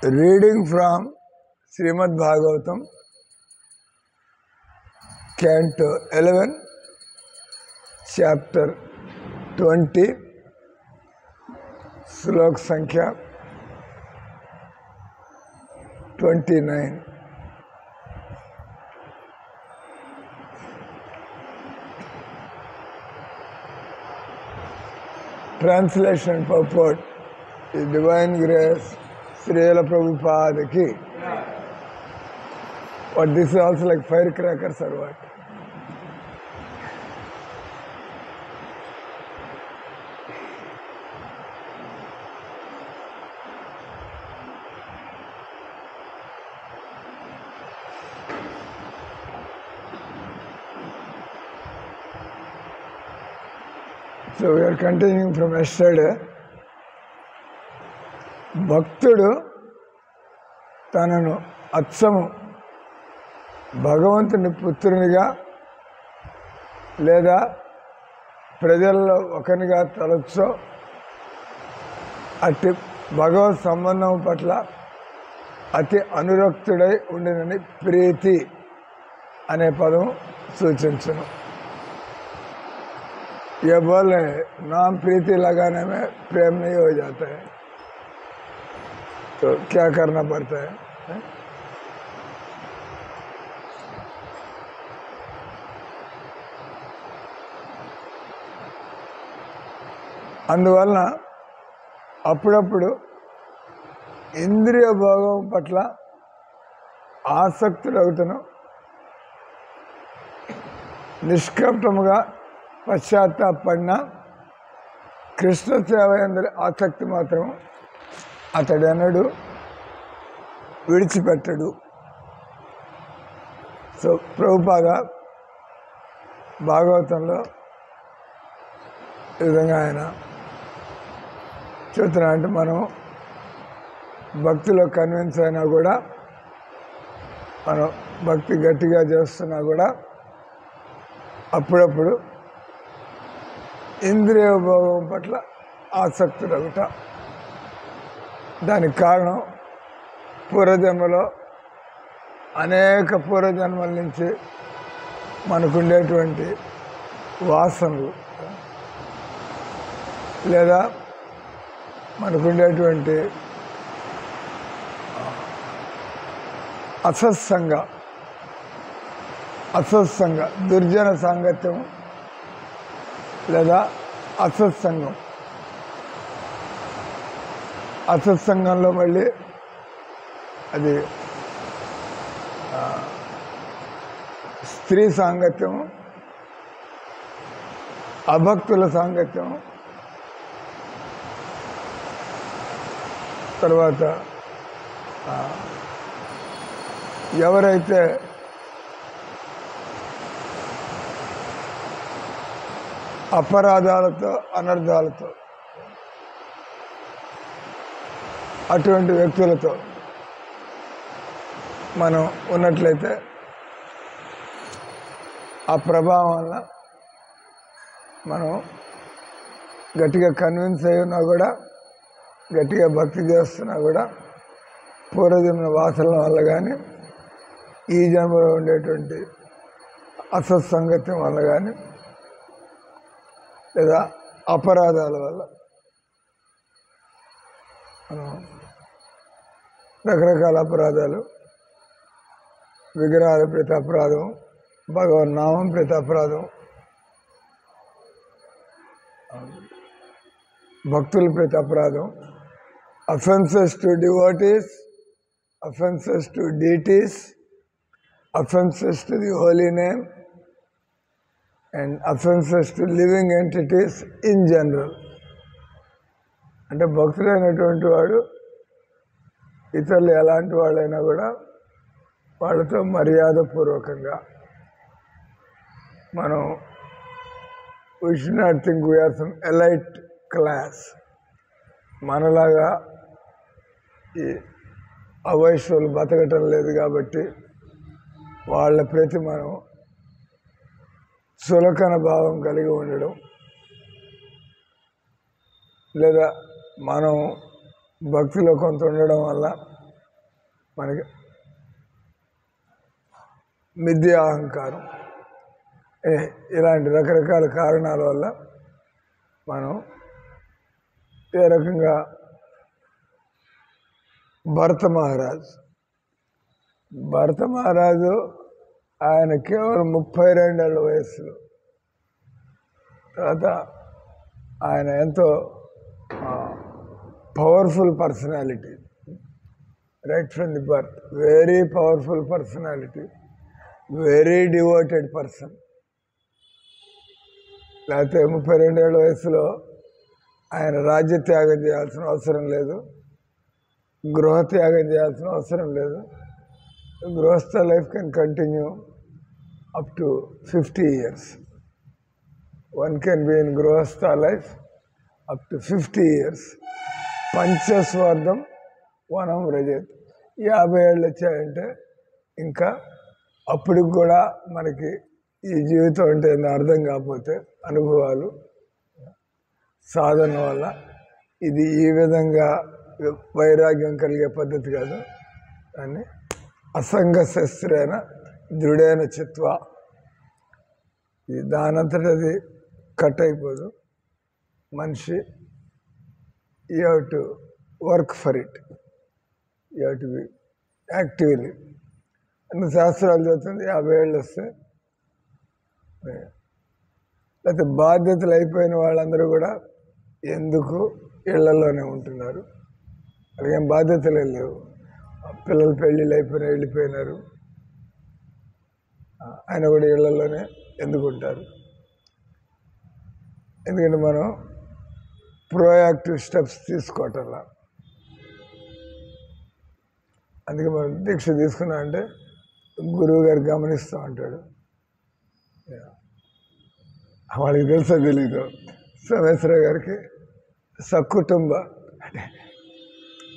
Reading from Srimad Bhagavatam, Canto 11, Chapter 20, Slok Sankhya 29. Translation and purport is Divine Grace, Srila Prabhupada ki. But this is also like firecrackers or what? So we are continuing from yesterday. భక్తుడు తనను అచ్చము భగవంతుని పుత్రునిగా లేదా ప్రజల్లో ఒకనిగా తలచో అట్టి భగవత్ సంబంధం పట్ల అతి అనురక్తుడై ఉండినని ప్రీతి అనే పదం సూచించును. ये बोले नाम प्रीति लगाने में प्रेम नहीं हो जाता है, तो क्या करना पड़ता है? అందువలన అప్పుడప్పుడు ఇంద్రియ భోగం పట్ల ఆసక్తులవుతును నిష్కపటముగా పశ్చాత్తాపడిన కృష్ణ సేవ యందు ఆసక్తి మాత్రం అతడనడు విడిచిపెట్టడు. సో ప్రభుపాద భాగవతంలో ఈ విధంగా ఆయన చెప్తున్నా. అంటే మనం భక్తిలో కన్విన్స్ అయినా కూడా, మనం భక్తి గట్టిగా చేస్తున్నా కూడా అప్పుడప్పుడు ఇంద్రియ భోగం పట్ల ఆసక్తులవుట. దానికి కారణం పూర్వజన్మలో అనేక పూర్వజన్మల నుంచి మనకుండేటువంటి వాసనలు లేదా మనకుండేటువంటి అసత్సంగ దుర్జన సాంగత్యం లేదా అసత్సంగంలో మళ్ళీ అది స్త్రీ సాంగత్యం, అభక్తుల సాంగత్యం, తర్వాత ఎవరైతే అపరాధాలతో అనర్థాలతో అటువంటి వ్యక్తులతో మనం ఉన్నట్లయితే ఆ ప్రభావం వల్ల మనం గట్టిగా కన్విన్స్ అయి ఉన్నా కూడా, గట్టిగా భక్తి చేస్తున్నా కూడా పూర్వజన్మ వాసనల వల్ల కానీ, ఈ జన్మలో ఉండేటువంటి అసత్సంగత్యం వల్ల కానీ, లేదా అపరాధాల వల్ల మనం రకరకాల అపరాధాలు, విగ్రహాల ప్రతి అపరాధం, భగవన్నామం ప్రతి అపరాధం, భక్తుల ప్రతి అపరాధం, offences to devotees, offences to deities, offences to the holy name and offences to living entities in general. అంటే భక్తులైనటువంటి వాడు ఇతరులు ఎలాంటి వాళ్ళైనా కూడా వాళ్ళతో మర్యాదపూర్వకంగా మనం we should not think we are some elite class. మనలాగా ఈ అవైశ్యులు బతకటం లేదు కాబట్టి వాళ్ళ ప్రతి మనం సులకన భావం కలిగి ఉండడం, లేదా మనం భక్తిలో కొంత ఉండడం వల్ల మనకి మిథ్యా అహంకారం, ఇలాంటి రకరకాల కారణాల వల్ల మనం ఏ రకంగా భరత మహారాజు ఆయన కేవలం 32 ఏళ్ళ వయస్సులో, తర్వాత ఆయన ఎంతో powerful personality, right from the birth, very powerful personality, very devoted person. లేకపోతే 32 ఏళ్ళ వయసులో ఆయన రాజ్య త్యాగం చేయాల్సిన అవసరం లేదు, గృహత్యాగం చేయాల్సిన అవసరం లేదు. గృహస్థ life can continue up to 50 years. One can be in గృహస్థ లైఫ్ అప్ టు 50 years. పంచస్వార్థం వనం వ్రజేత్. 50 ఏళ్ళు వచ్చాయంటే ఇంకా అప్పటికి కూడా మనకి ఈ జీవితం అంటే అర్థం కాకపోతే అనుభవాలు సాధన వల్ల ఇది ఈ విధంగా వైరాగ్యం కలిగే పద్ధతి కాదు. కానీ అసంగ శస్త్రైన దృఢైన చిత్వ, ఇది దానంతట అది కట్ అయిపోదు. మనిషి you have to work for it, you have to be actively. అన్ని శాస్త్రాలు చదువుతుంది 50 ఏళ్ళు వస్తే. లేకపోతే బాధ్యతలు అయిపోయిన వాళ్ళందరూ కూడా ఎందుకు ఇళ్లలోనే ఉంటున్నారు, అలాగేం బాధ్యతలే లేవు. పిల్లలు పెళ్ళిళ్ళు అయిపోయినా వెళ్ళిపోయినారు, ఆయన కూడా ఇళ్లలోనే ఎందుకు ఉంటారు? ఎందుకంటే మనం ప్రోయాక్టివ్ స్టెప్స్ తీసుకోవటంలా. అందుకే మనం దీక్ష తీసుకున్నా అంటే గురువు గారు గమనిస్తూ ఉంటాడు. వాళ్ళకి తెలుసో తెలీదు, సోమేశ్వర గారికి సకుటుంబ,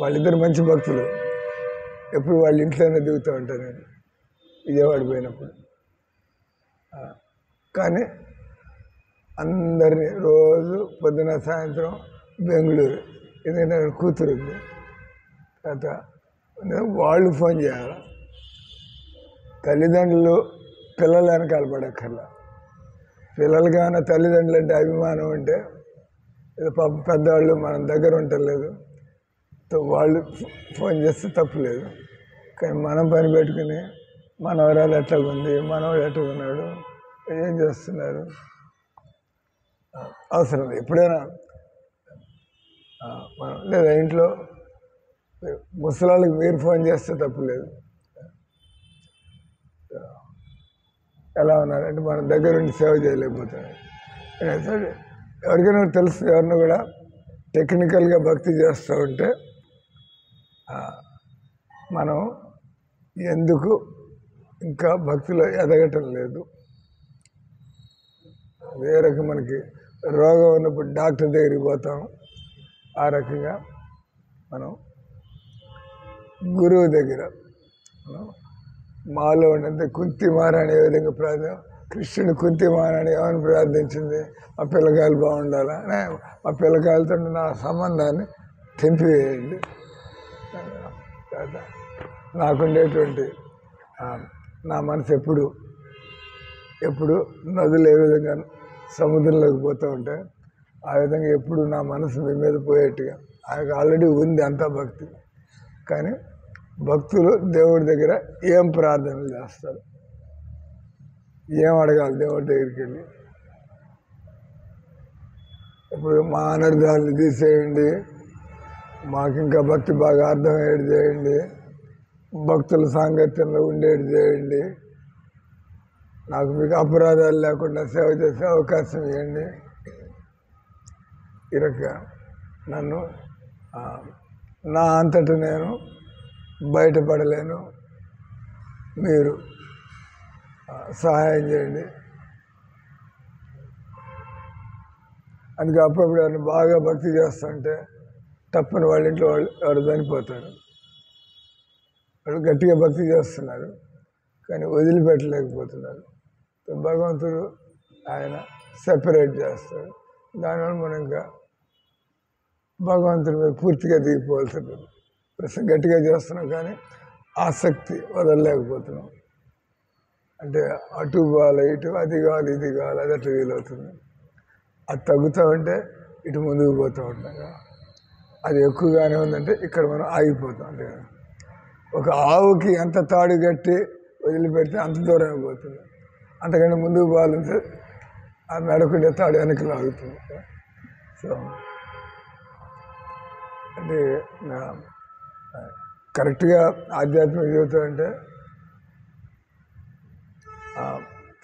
వాళ్ళిద్దరు మంచి భక్తులు. ఎప్పుడు వాళ్ళ ఇంట్లోనే దిగుతూ ఉంటాను నేను విజయవాడ పోయినప్పుడు. కానీ అందరినీ రోజు పొద్దున సాయంత్రం బెంగళూరు, ఎందుకంటే కూతురు ఉంది. తర్వాత వాళ్ళు ఫోన్ చేయాలి. తల్లిదండ్రులు పిల్లలు వెనకాల పడక్కర్లా. పిల్లలకి ఏమైనా తల్లిదండ్రులు అంటే అభిమానం ఉంటే, పాప పెద్దవాళ్ళు మనం దగ్గర ఉండలేదు, వాళ్ళు ఫోన్ చేస్తే తప్పులేదు. కానీ మనం పని పెట్టుకుని మనవరాలు ఎట్లాగుంది, మనవాడు ఎట్లాగున్నాడు, ఏం చేస్తున్నారు అవసరం. ఎప్పుడైనా మనం లేదా ఇంట్లో ముసలాళ్ళకి మీరు ఫోన్ చేస్తే తప్పులేదు. ఎలా ఉన్నారంటే మనం దగ్గరుండి సేవ చేయలేకపోతున్నాం. సరే, ఎవరికైనా తెలుసు, ఎవరిని కూడా టెక్నికల్గా భక్తి చేస్తూ ఉంటే మనం ఎందుకు ఇంకా భక్తిలో ఎదగటం లేదు. ఏ రకం మనకి రోగం ఉన్నప్పుడు డాక్టర్ దగ్గరికి పోతాం, ఆ రకంగా మనం గురువు దగ్గర మాలో ఉన్నంత కుంతి మహారాణి ఏ విధంగా కృష్ణుని కుంతి మహారాణి ఏమని ప్రార్థించింది, మా పిల్లకాయలు బాగుండాలా, మా పిల్లకాయలతో నా సంబంధాన్ని తెంపివేయండి. నాకుండేటువంటి నా మనసు ఎప్పుడు నదులు ఏ విధంగా సముద్రంలోకి పోతూ ఉంటాయి, ఆ విధంగా ఎప్పుడు నా మనసు మీ మీద పోయేట్టుగా. ఆయనకు ఆల్రెడీ ఉంది అంతా భక్తి. కానీ భక్తులు దేవుడి దగ్గర ఏం ప్రార్థనలు చేస్తారు, ఏం అడగాలి దేవుడి దగ్గరికి వెళ్ళి? ఇప్పుడు మా అనర్థాలను తీసేయండి, మాకు ఇంకా భక్తి బాగా అర్థమయ్యేది చేయండి, భక్తుల సాంగత్యంలో ఉండేది చేయండి, నాకు మీకు అపరాధాలు లేకుండా సేవ చేసే అవకాశం ఇవ్వండి. ఈ రకంగా నన్ను నా అంతటా నేను బయటపడలేను, మీరు సహాయం చేయండి. అందుకే అప్పుడప్పుడు ఎవరిని బాగా భక్తి చేస్తుంటే తప్పని వాళ్ళ ఇంట్లో ఎవరు చనిపోతారు. వాళ్ళు గట్టిగా భక్తి చేస్తున్నారు కానీ వదిలిపెట్టలేకపోతున్నారు. భగవంతుడు ఆయన సెపరేట్ చేస్తాడు. దానివల్ల మనం ఇంకా భగవంతుడి మీద పూర్తిగా దిగిపోవాల్సి ఉంటుంది. ప్రస్తుతం గట్టిగా చేస్తున్నాం కానీ ఆసక్తి వదలలేకపోతున్నాం. అంటే అటు కావాలి, ఇటు అది కావాలి, ఇది కావాలి, అది అట్లా వీలవుతుంది. అది తగ్గుతూ ఉంటే ఇటు ముందుకు పోతూ ఉంటాం. అది ఎక్కువగానే ఉందంటే ఇక్కడ మనం ఆగిపోతాం. అంటే ఒక ఆవుకి ఎంత తాడు కట్టి వదిలిపెడితే అంత దూరం పోతుంది. అంతకంటే ముందుకు పోవాలంటే ఆ మెడకుండే తాడు వెనక్కి లాగుతుంది. సో అంటే కరెక్ట్గా ఆధ్యాత్మిక జీవితం అంటే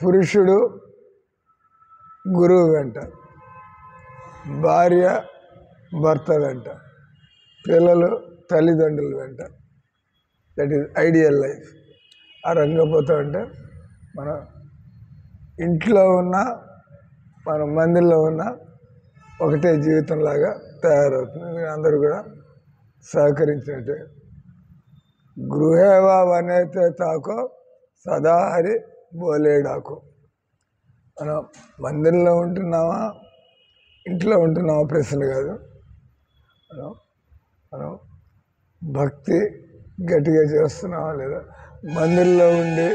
పురుషుడు గురువు వెంట, భార్య భర్త వెంట, పిల్లలు తల్లిదండ్రుల వెంట. That is ideal life. ఆ రంగంగా పోతూ ఉంటే మనం ఇంట్లో ఉన్న మన మందిలో ఉన్న ఒకటే జీవితంలాగా తయారవుతుంది. అందరూ కూడా సహకరించినట్టే. గృహేవా వనైతే తాకో సదాహరి బోలేడాకు. మనం మందిరంలో ఉంటున్నామా, ఇంట్లో ఉంటున్నామా ప్రశ్న కాదు. మనం భక్తి గట్టిగా చేస్తున్నామా లేదా. మందిరంలో ఉండి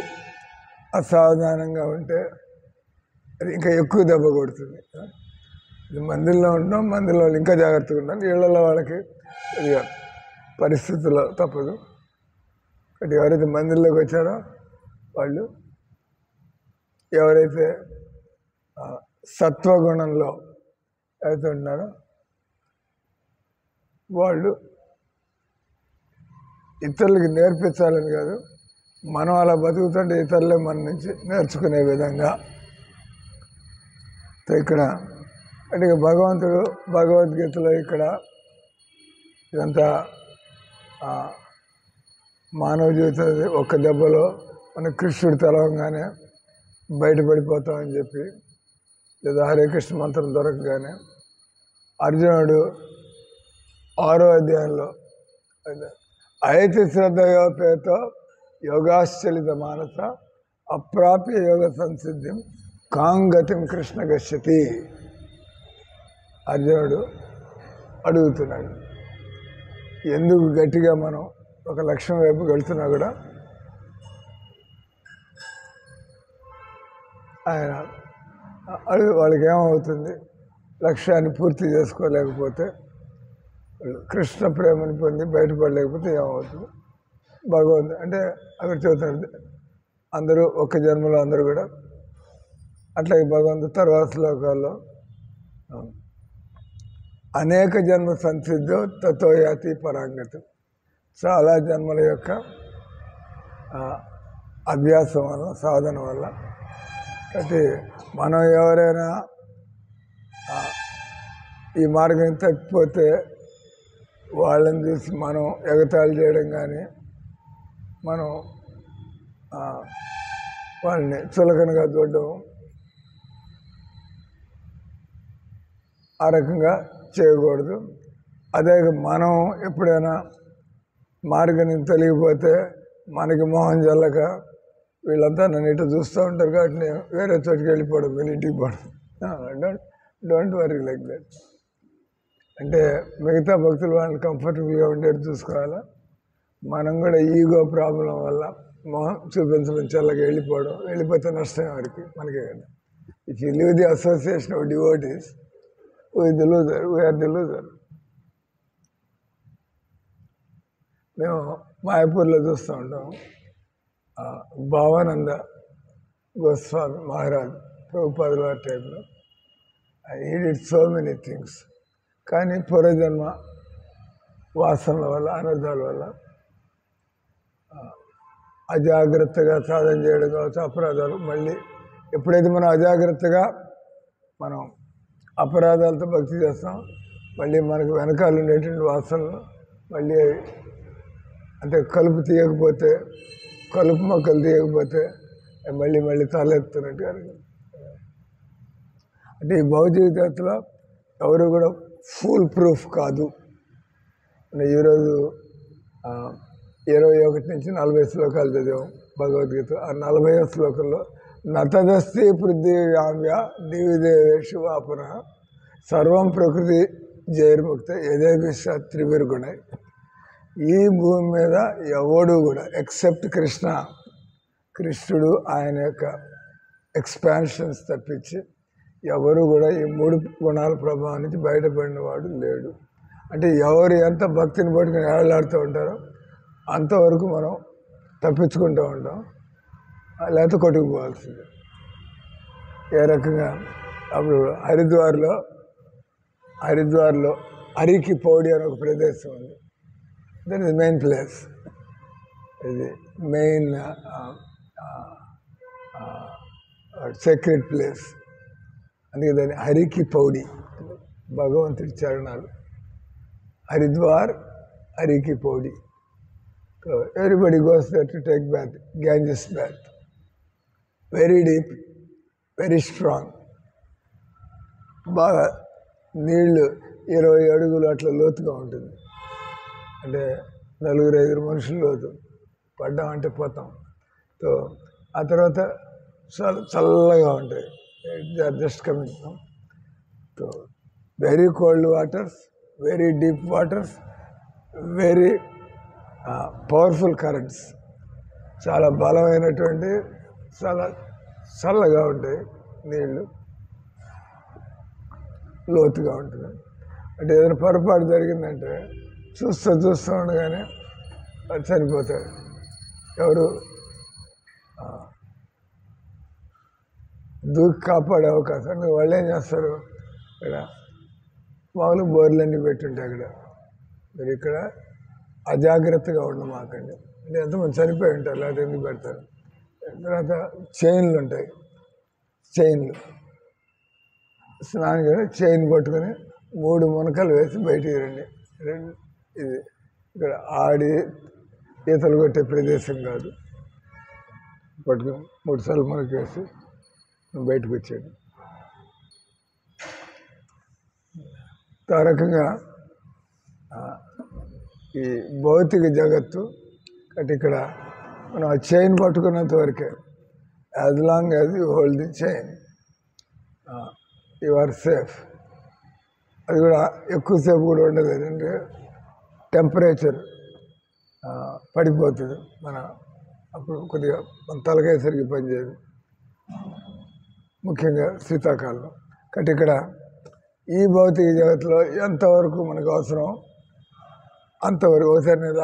అసావధానంగా ఉంటే అది ఇంకా ఎక్కువ దెబ్బ కొడుతుంది. మందిరంలో ఉంటాం, మందిరంలో ఇంకా జాగ్రత్తగా ఉంటాం. ఇళ్లలో వాళ్ళకి పరిస్థితుల్లో తప్పదు. కాబట్టి ఎవరైతే మందిరంలోకి వచ్చారో వాళ్ళు ఎవరైతే సత్వగుణంలో అయితే ఉన్నారో వాళ్ళు ఇతరులకి నేర్పించాలని కాదు, మనం అలా బతుకుతుంటే ఇతరులే మన నుంచి నేర్చుకునే విధంగా. ఇక్కడ అంటే భగవంతుడు భగవద్గీతలో ఇక్కడ ఇదంతా మానవ జీవితం ఒక్క దెబ్బలో మన కృష్ణుడు తెలవంగానే బయటపడిపోతామని చెప్పి, లేదా హరే కృష్ణ మంత్రం దొరకగానే అర్జునుడు 6వ అధ్యాయంలో అయితే శ్రద్ధయోపేతో యోగాశ్చలిత మానస అప్రాప్య యోగ సంసిద్ధిం కాంగతిం కృష్ణ గచ్చతి అర్జునుడు అడుగుతున్నాడు. ఎందుకు గట్టిగా మనం ఒక లక్ష్యం వైపు వెళ్తున్నా కూడా ఆయన వాళ్ళకి ఏమవుతుంది, లక్ష్యాన్ని పూర్తి చేసుకోలేకపోతే, కృష్ణ ప్రేమని పొంది బయటపడలేకపోతే ఏమవుతుంది. భగవంతుడు అంటే అక్కడ చెబుతున్నాడు అందరూ ఒక్క జన్మలో అందరూ కూడా. అట్లాగే భగవంతుడు తర్వాత శ్లోకాల్లో అనేక జన్మ సంసిద్ధో తతోయాతి పరాంగతి. చాలా జన్మల యొక్క అభ్యాసం వల్ల, సాధన వల్ల. కాబట్టి మనం ఎవరైనా ఈ మార్గం తప్పిపోతే వాళ్ళని చూసి మనం ఎగతాళి చేయడం కానీ, మనం వాళ్ళని చులకనగా చూడడం, ఆ రకంగా చేయకూడదు. అదే మనం ఎప్పుడైనా మార్గం తొలగిపోతే మనకి మోహం జల్లక వీళ్ళంతా నన్ను ఇటు చూస్తూ ఉంటారు కాబట్టి నేను వేరే చోటుకి వెళ్ళిపోవడం, వీళ్ళ ఇంటికి పోవడం. Don't worry like that. అంటే మిగతా భక్తులు వాళ్ళని కంఫర్టబుల్గా ఉండేది చూసుకోవాలా. మనం కూడా ఈగో ప్రాబ్లం వల్ల మొహం చూపించడం చల్లగా వెళ్ళిపోతే నష్టం వారికి, మనకే కదా. If you leave the association of devotees we are the loser. మేము మాయాపూర్లో చూస్తూ ఉంటాం. భావానంద గోస్వామి మహారాజ్ ప్రభుపాదుల వారి టైంలో he did so many things. కానీ పూర్వజన్మ వాసనల వల్ల, అనర్థాల వల్ల అజాగ్రత్తగా సాధన చేయడం కావచ్చు, అపరాధాలు. మళ్ళీ ఎప్పుడైతే మనం అజాగ్రత్తగా మనం అపరాధాలతో భక్తి చేస్తాం, మళ్ళీ మనకు వెనకాల ఉండేటువంటి వాసనలు మళ్ళీ అంటే కలుపు తీయకపోతే, కలుపు మొక్కలు తీయకపోతే మళ్ళీ తలెత్తున్నట్టుగా. అంటే ఈ భౌతికతలో ఎవరు కూడా ఫుల్ ప్రూఫ్ కాదు. ఈరోజు 21 నుంచి 40 శ్లోకాలు చదివాం భగవద్గీత. ఆ 40వ శ్లోకంలో నతదస్తి పృథ్వీవ్యామ్య దివిదేవేషు వాపన సర్వం ప్రకృతి జైర్ముక్త యదేభిష త్రివిర్గుణై. ఈ భూమి మీద ఎవడు కూడా ఎక్సెప్ట్ కృష్ణుడు ఆయన యొక్క ఎక్స్పాన్షన్స్ తప్పించి ఎవరు కూడా ఈ 3 గుణాల ప్రభావం నుంచి బయటపడిన వాడు లేడు. అంటే ఎవరు ఎంత భక్తిని పట్టుకుని ఏళ్ళాడుతూ ఉంటారో అంతవరకు మనం తప్పించుకుంటూ ఉంటాం, లేకపోతే కొట్టుకుపోవాల్సిందే. ఏ రకంగా అప్పుడు హరిద్వార్లో అరికి పౌడి అని ఒక ప్రదేశం ఉంది. That is main place. ఇది మెయిన్ సెక్రెట్ ప్లేస్. అందుకే దాన్ని హరికి పౌడి, భగవంతుడి చరణాలు. Haridwar, Har ki Pauri. So everybody goes there to take bath, Ganges bath. Very deep, very strong. బాగా నీళ్లు 20 అడుగులు అట్లా లోతుగా ఉంటుంది. అంటే 4-5 మనుషులు లోతు. పడ్డామంటే పోతాం. సో ఆ తర్వాత చల్లగా ఉంటాయి. They are just coming. So very cold waters, very deep waters, very powerful currents. చాలా బలమైనటువంటి, చాలా చల్లగా ఉంటాయి నీళ్ళు, లోతుగా ఉంటుంది. అంటే ఏదైనా పొరపాటు జరిగిందంటే చూస్తూ ఉండగానే చనిపోతాడు. ఎవరు దూకి కాపాడే అవకాశం. వాళ్ళు ఏం చేస్తారు, ఇక్కడ మామూలు బోర్లన్నీ పెట్టుంటాయి. అక్కడ మీరు ఇక్కడ అజాగ్రత్తగా ఉండమాకండి. అంటే ఎంతమంది చనిపోయి ఉంటారు, లేకపోతే ఎందుకు పెడతారు. తర్వాత చైన్లు ఉంటాయి. స్నానం చేసి చైన్ పట్టుకొని 3 మునకలు వేసి బయటికి రండి. ఇది ఇక్కడ ఆడి ఈతలు కొట్టే ప్రదేశం కాదు. పట్టుకొని 3 సార్లు మునక వేసి బయటకు వచ్చాడు. ఆ రకంగా ఈ భౌతిక జగత్తు అంటే ఇక్కడ మనం ఆ చైన్ పట్టుకున్నంత వరకే. As long as you hold the chain you are safe. అది కూడా ఎక్కువసేపు కూడా ఉండదు. అంటే టెంపరేచర్ పడిపోతుంది. అప్పుడు కొద్దిగా మన తలకాయ సరిగ్గా పనిచేయదు, ముఖ్యంగా శీతాకాలం. కాబట్టి ఇక్కడ ఈ భౌతిక జగత్తులో ఎంతవరకు మనకు అవసరం అంతవరకు. ఒకసారి నేను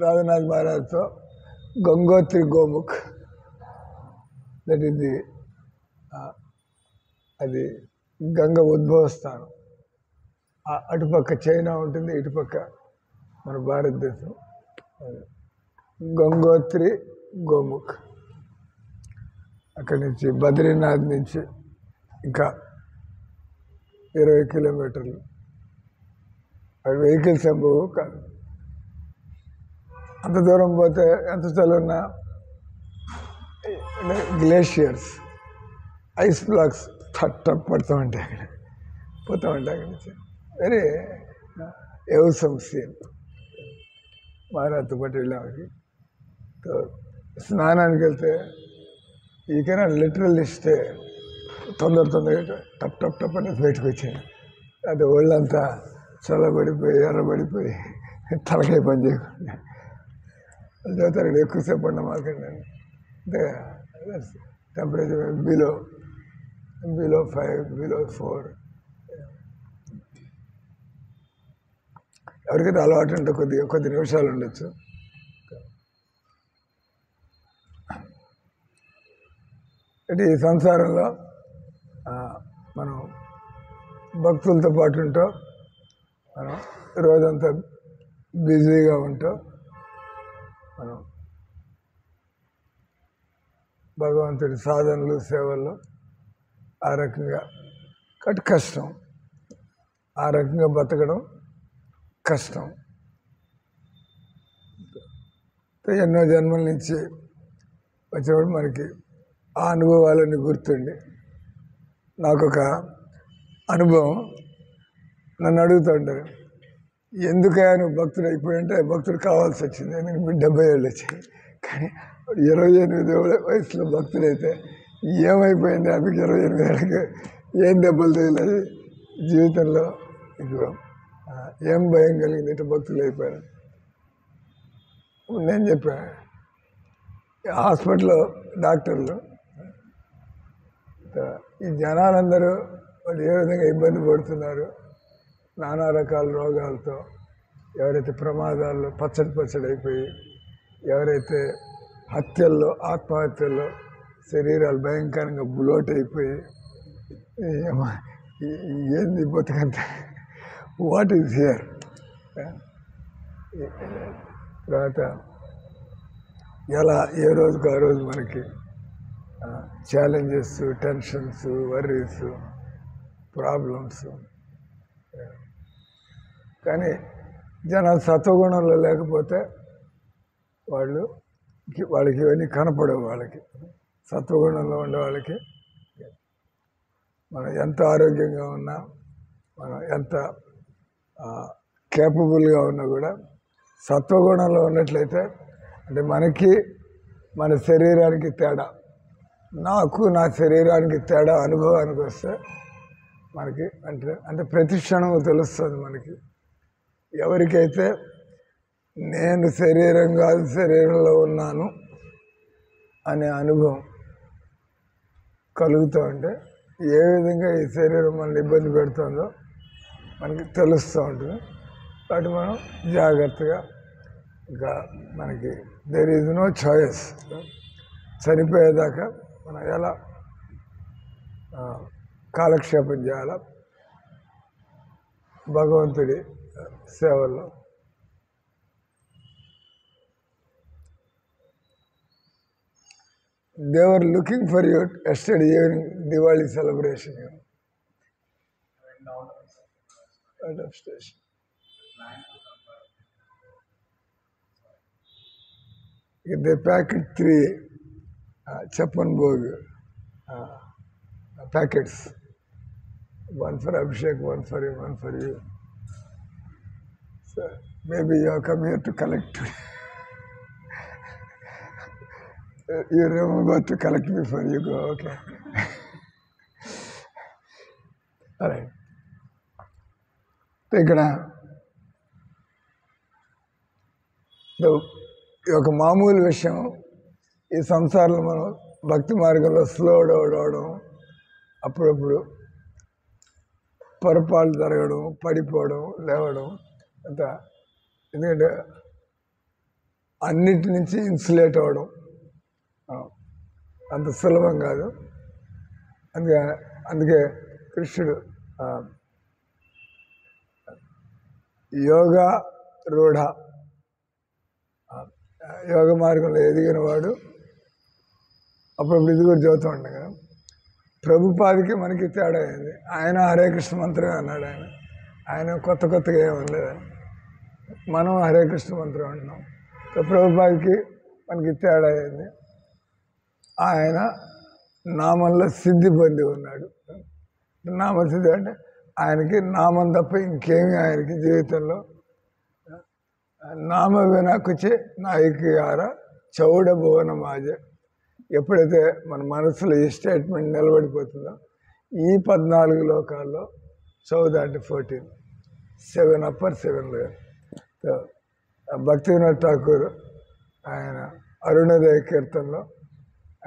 రాధానాథ్ మహారాజ్తో Gangotri Gomukh, that is the అది గంగ ఉద్భవ స్థానం. అటుపక్క చైనా ఉంటుంది, ఇటుపక్క మన భారతదేశం. గంగోత్రి గోముఖ్. అక్కడి నుంచి బద్రీనాథ్ నుంచి ఇంకా 20 కిలోమీటర్లు. అది వెహికల్స్ ఎంబవు కాదు. అంత దూరం పోతే ఎంత చలున్నా గ్లేషియర్స్, ఐస్ బ్లాక్స్ టప్ పడుతూ ఉంటాయి. అక్కడ పోతూ ఉంటాయి. అక్కడి నుంచి వెరీ ఎవసమ్ సీన్. మహారాజ్తో పాటు వెళ్ళామకి. స్నానానికి వెళ్తే ఈ కెనాట్ లిటరల్లీ స్టే. తొందరగా టప్ అనేది బయటకు వచ్చాను. అది ఒళ్ళంతా చల్లబడిపోయి ఎర్రబడిపోయి తలకాయ పని చేయకుండా చదువుతారు. ఇక్కడ ఎక్కువసేపు ఉన్న మాకండి. అంటే టెంపరేచర్ బిలో 5, బిలో 4. ఎవరికైతే అలవాటు ఉంటే కొద్ది నిమిషాలు ఉండొచ్చు. అంటే ఈ సంసారంలో మనం భక్తులతో పాటు ఉంటాం. మనం రోజంతా బిజీగా ఉంటాం. మనం భగవంతుడి సాధనలు, సేవల్లో ఆ రకంగా కష్టం. ఆ రకంగా బతకడం కష్టం. ఎన్నో జన్మల నుంచి వచ్చినప్పుడు మనకి ఆ అనుభవాలన్నీ గుర్తుండి, నాకొక అనుభవం, నన్ను అడుగుతూ ఉంటారు, ఎందుకయ్యా నువ్వు భక్తుడు? ఇప్పుడంటే భక్తుడు కావాల్సి వచ్చింది, ఎందుకంటే 70 ఏళ్ళు వచ్చాయి. కానీ 28 వయసులో భక్తుడైతే ఏమైపోయింది? ఆమెకి 28 ఏళ్ళకి ఏం దెబ్బలు తగిలేదు జీవితంలో, ఇప్పుడు ఏం భయం కలిగింది? ఇటు భక్తులు అయిపోయారు. నేను చెప్పాను, హాస్పిటల్లో డాక్టర్లు ఈ జనాలందరూ వాళ్ళు ఏ విధంగా ఇబ్బంది పడుతున్నారు, నానా రకాల రోగాలతో, ఎవరైతే ప్రమాదాల్లో పచ్చడి అయిపోయి, ఎవరైతే హత్యల్లో ఆత్మహత్యల్లో శరీరాలు భయంకరంగా బ్లోట్ అయిపోయి ఏంది బతుకంతా, వాట్ ఈజ్ హియర్. తర్వాత ఎలా ఏ రోజుకు ఆ రోజు మనకి ఛాలెంజెస్, టెన్షన్స్, వర్రీస్, ప్రాబ్లమ్స్. కానీ జనాలు సత్వగుణంలో లేకపోతే వాళ్ళకి ఇవన్నీ కనపడవు. వాళ్ళకి సత్వగుణంలో ఉండే వాళ్ళకి మనం ఎంత ఆరోగ్యంగా ఉన్నా, మనం ఎంత కేపబుల్గా ఉన్నా కూడా సత్వగుణంలో ఉన్నట్లయితే, అంటే మనకి మన శరీరానికి తేడా, నాకు నా శరీరానికి తేడా అనుభవానికి వస్తే మనకి అంటే ప్రతి క్షణం తెలుస్తుంది మనకి. ఎవరికైతే నేను శరీరం కాదు శరీరంలో ఉన్నాను అనే అనుభవం కలుగుతూ ఉంటే ఏ విధంగా ఈ శరీరం మనల్ని ఇబ్బంది పెడుతుందో మనకి తెలుస్తూ ఉంటుంది. కాబట్టి మనం జాగ్రత్తగా, ఇంకా మనకి దేర్ ఈజ్ నో చాయిస్, చనిపోయేదాకా మనం ఎలా కాలక్షేపం చేయాలా భగవంతుడి సేవల్లో. They were looking for you yesterday evening, Diwali celebration. Out of station. They packed 3 Chapan Bhog packets. One for Abhishek, one for him, one for you. So maybe you have come here to collect today. You remember to collect before you go, okay. All right. ఇక్కడ ఒక మామూలు విషయం, ఈ సంసారంలో మనం భక్తి మార్గంలో slow down అవడం, అప్పుడప్పుడు పొరపాటు జరగడం, పడిపోవడం, లేవడం అంత. ఎందుకంటే అన్నిటి నుంచి ఇన్సులేట్ అవ్వడం అంత సులభం కాదు. అందుకే కృష్ణుడు యోగా రూఢ, యోగ మార్గంలో ఎదిగిన వాడు అప్పుడప్పుడు ఇది కూడా చదువుతూ ఉంటాం కదా. ప్రభుపాదికి మనకి తేడా అయింది. ఆయన హరే కృష్ణ మంత్రమే అన్నాడు. ఆయన కొత్తగా ఏమనలేదు. మనం హరే కృష్ణ మంత్రం అంటున్నాం. ప్రభుపాదికి మనకి తేడా అయింది. ఆయన నామంలో సిద్ధి పొంది ఉన్నాడు. నామసిద్ధి అంటే ఆయనకి నామం తప్ప ఇంకేమీ ఆయనకి జీవితంలో. నామ వినాకుచే నాయకి ఆర చౌడ భువన మాజ. ఎప్పుడైతే మన మనసులో ఈ స్టేట్మెంట్ నిలబడిపోతుందో, ఈ 14 లోకాల్లో 14 అంటే 14, 7 అప్పర్ 7 లోయర్. భక్తి వినోద్ ఠాకూర్ ఆయన అరుణోదయ కీర్తనలో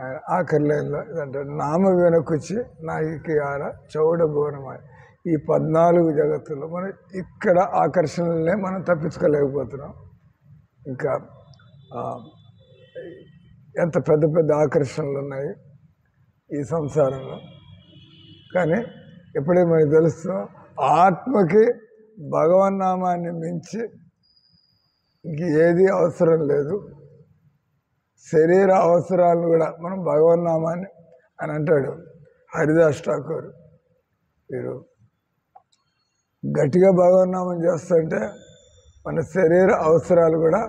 ఆయన ఆఖరి లైన్లో ఇదంటే నామ వెనకొచ్చి నాయకి ఆర చౌడ భువనమాయ. ఈ 14 జగత్తుల్లో మనం ఇక్కడ ఆకర్షణలనే మనం తప్పించుకోలేకపోతున్నాం. ఇంకా ఎంత పెద్ద ఆకర్షణలు ఉన్నాయి ఈ సంసారంలో. కానీ ఎప్పుడైతే మనకు తెలుస్తుందో ఆత్మకి భగవన్నామాన్ని మించి ఇంక ఏది అవసరం లేదు. శరీర అవసరాలను కూడా మనం భగవన్నామాన్ని అని అంటాడు హరిదాస్ ఠాకూర్. మీరు గట్టిగా భగవన్నామం చేస్తుంటే మన శరీర అవసరాలు కూడా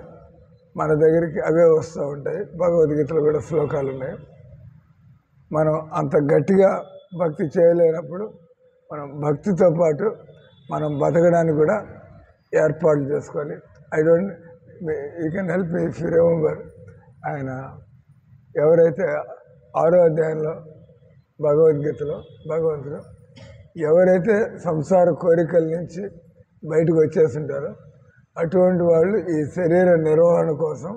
మన దగ్గరికి అవే వస్తూ ఉంటాయి. భగవద్గీతలో కూడా శ్లోకాలు ఉన్నాయి. మనం అంత గట్టిగా భక్తి చేయలేనప్పుడు మనం భక్తితో పాటు మనం బతకడానికి కూడా ఏర్పాట్లు చేసుకోవాలి. You can help me if you remember. ఆయన ఎవరైతే 6వ అధ్యాయంలో భగవద్గీతలో భగవంతుడు ఎవరైతే సంసార కోరికల నుంచి బయటకు వచ్చేస్తుంటారో అటువంటి వాళ్ళు ఈ శరీర నిర్వహణ కోసం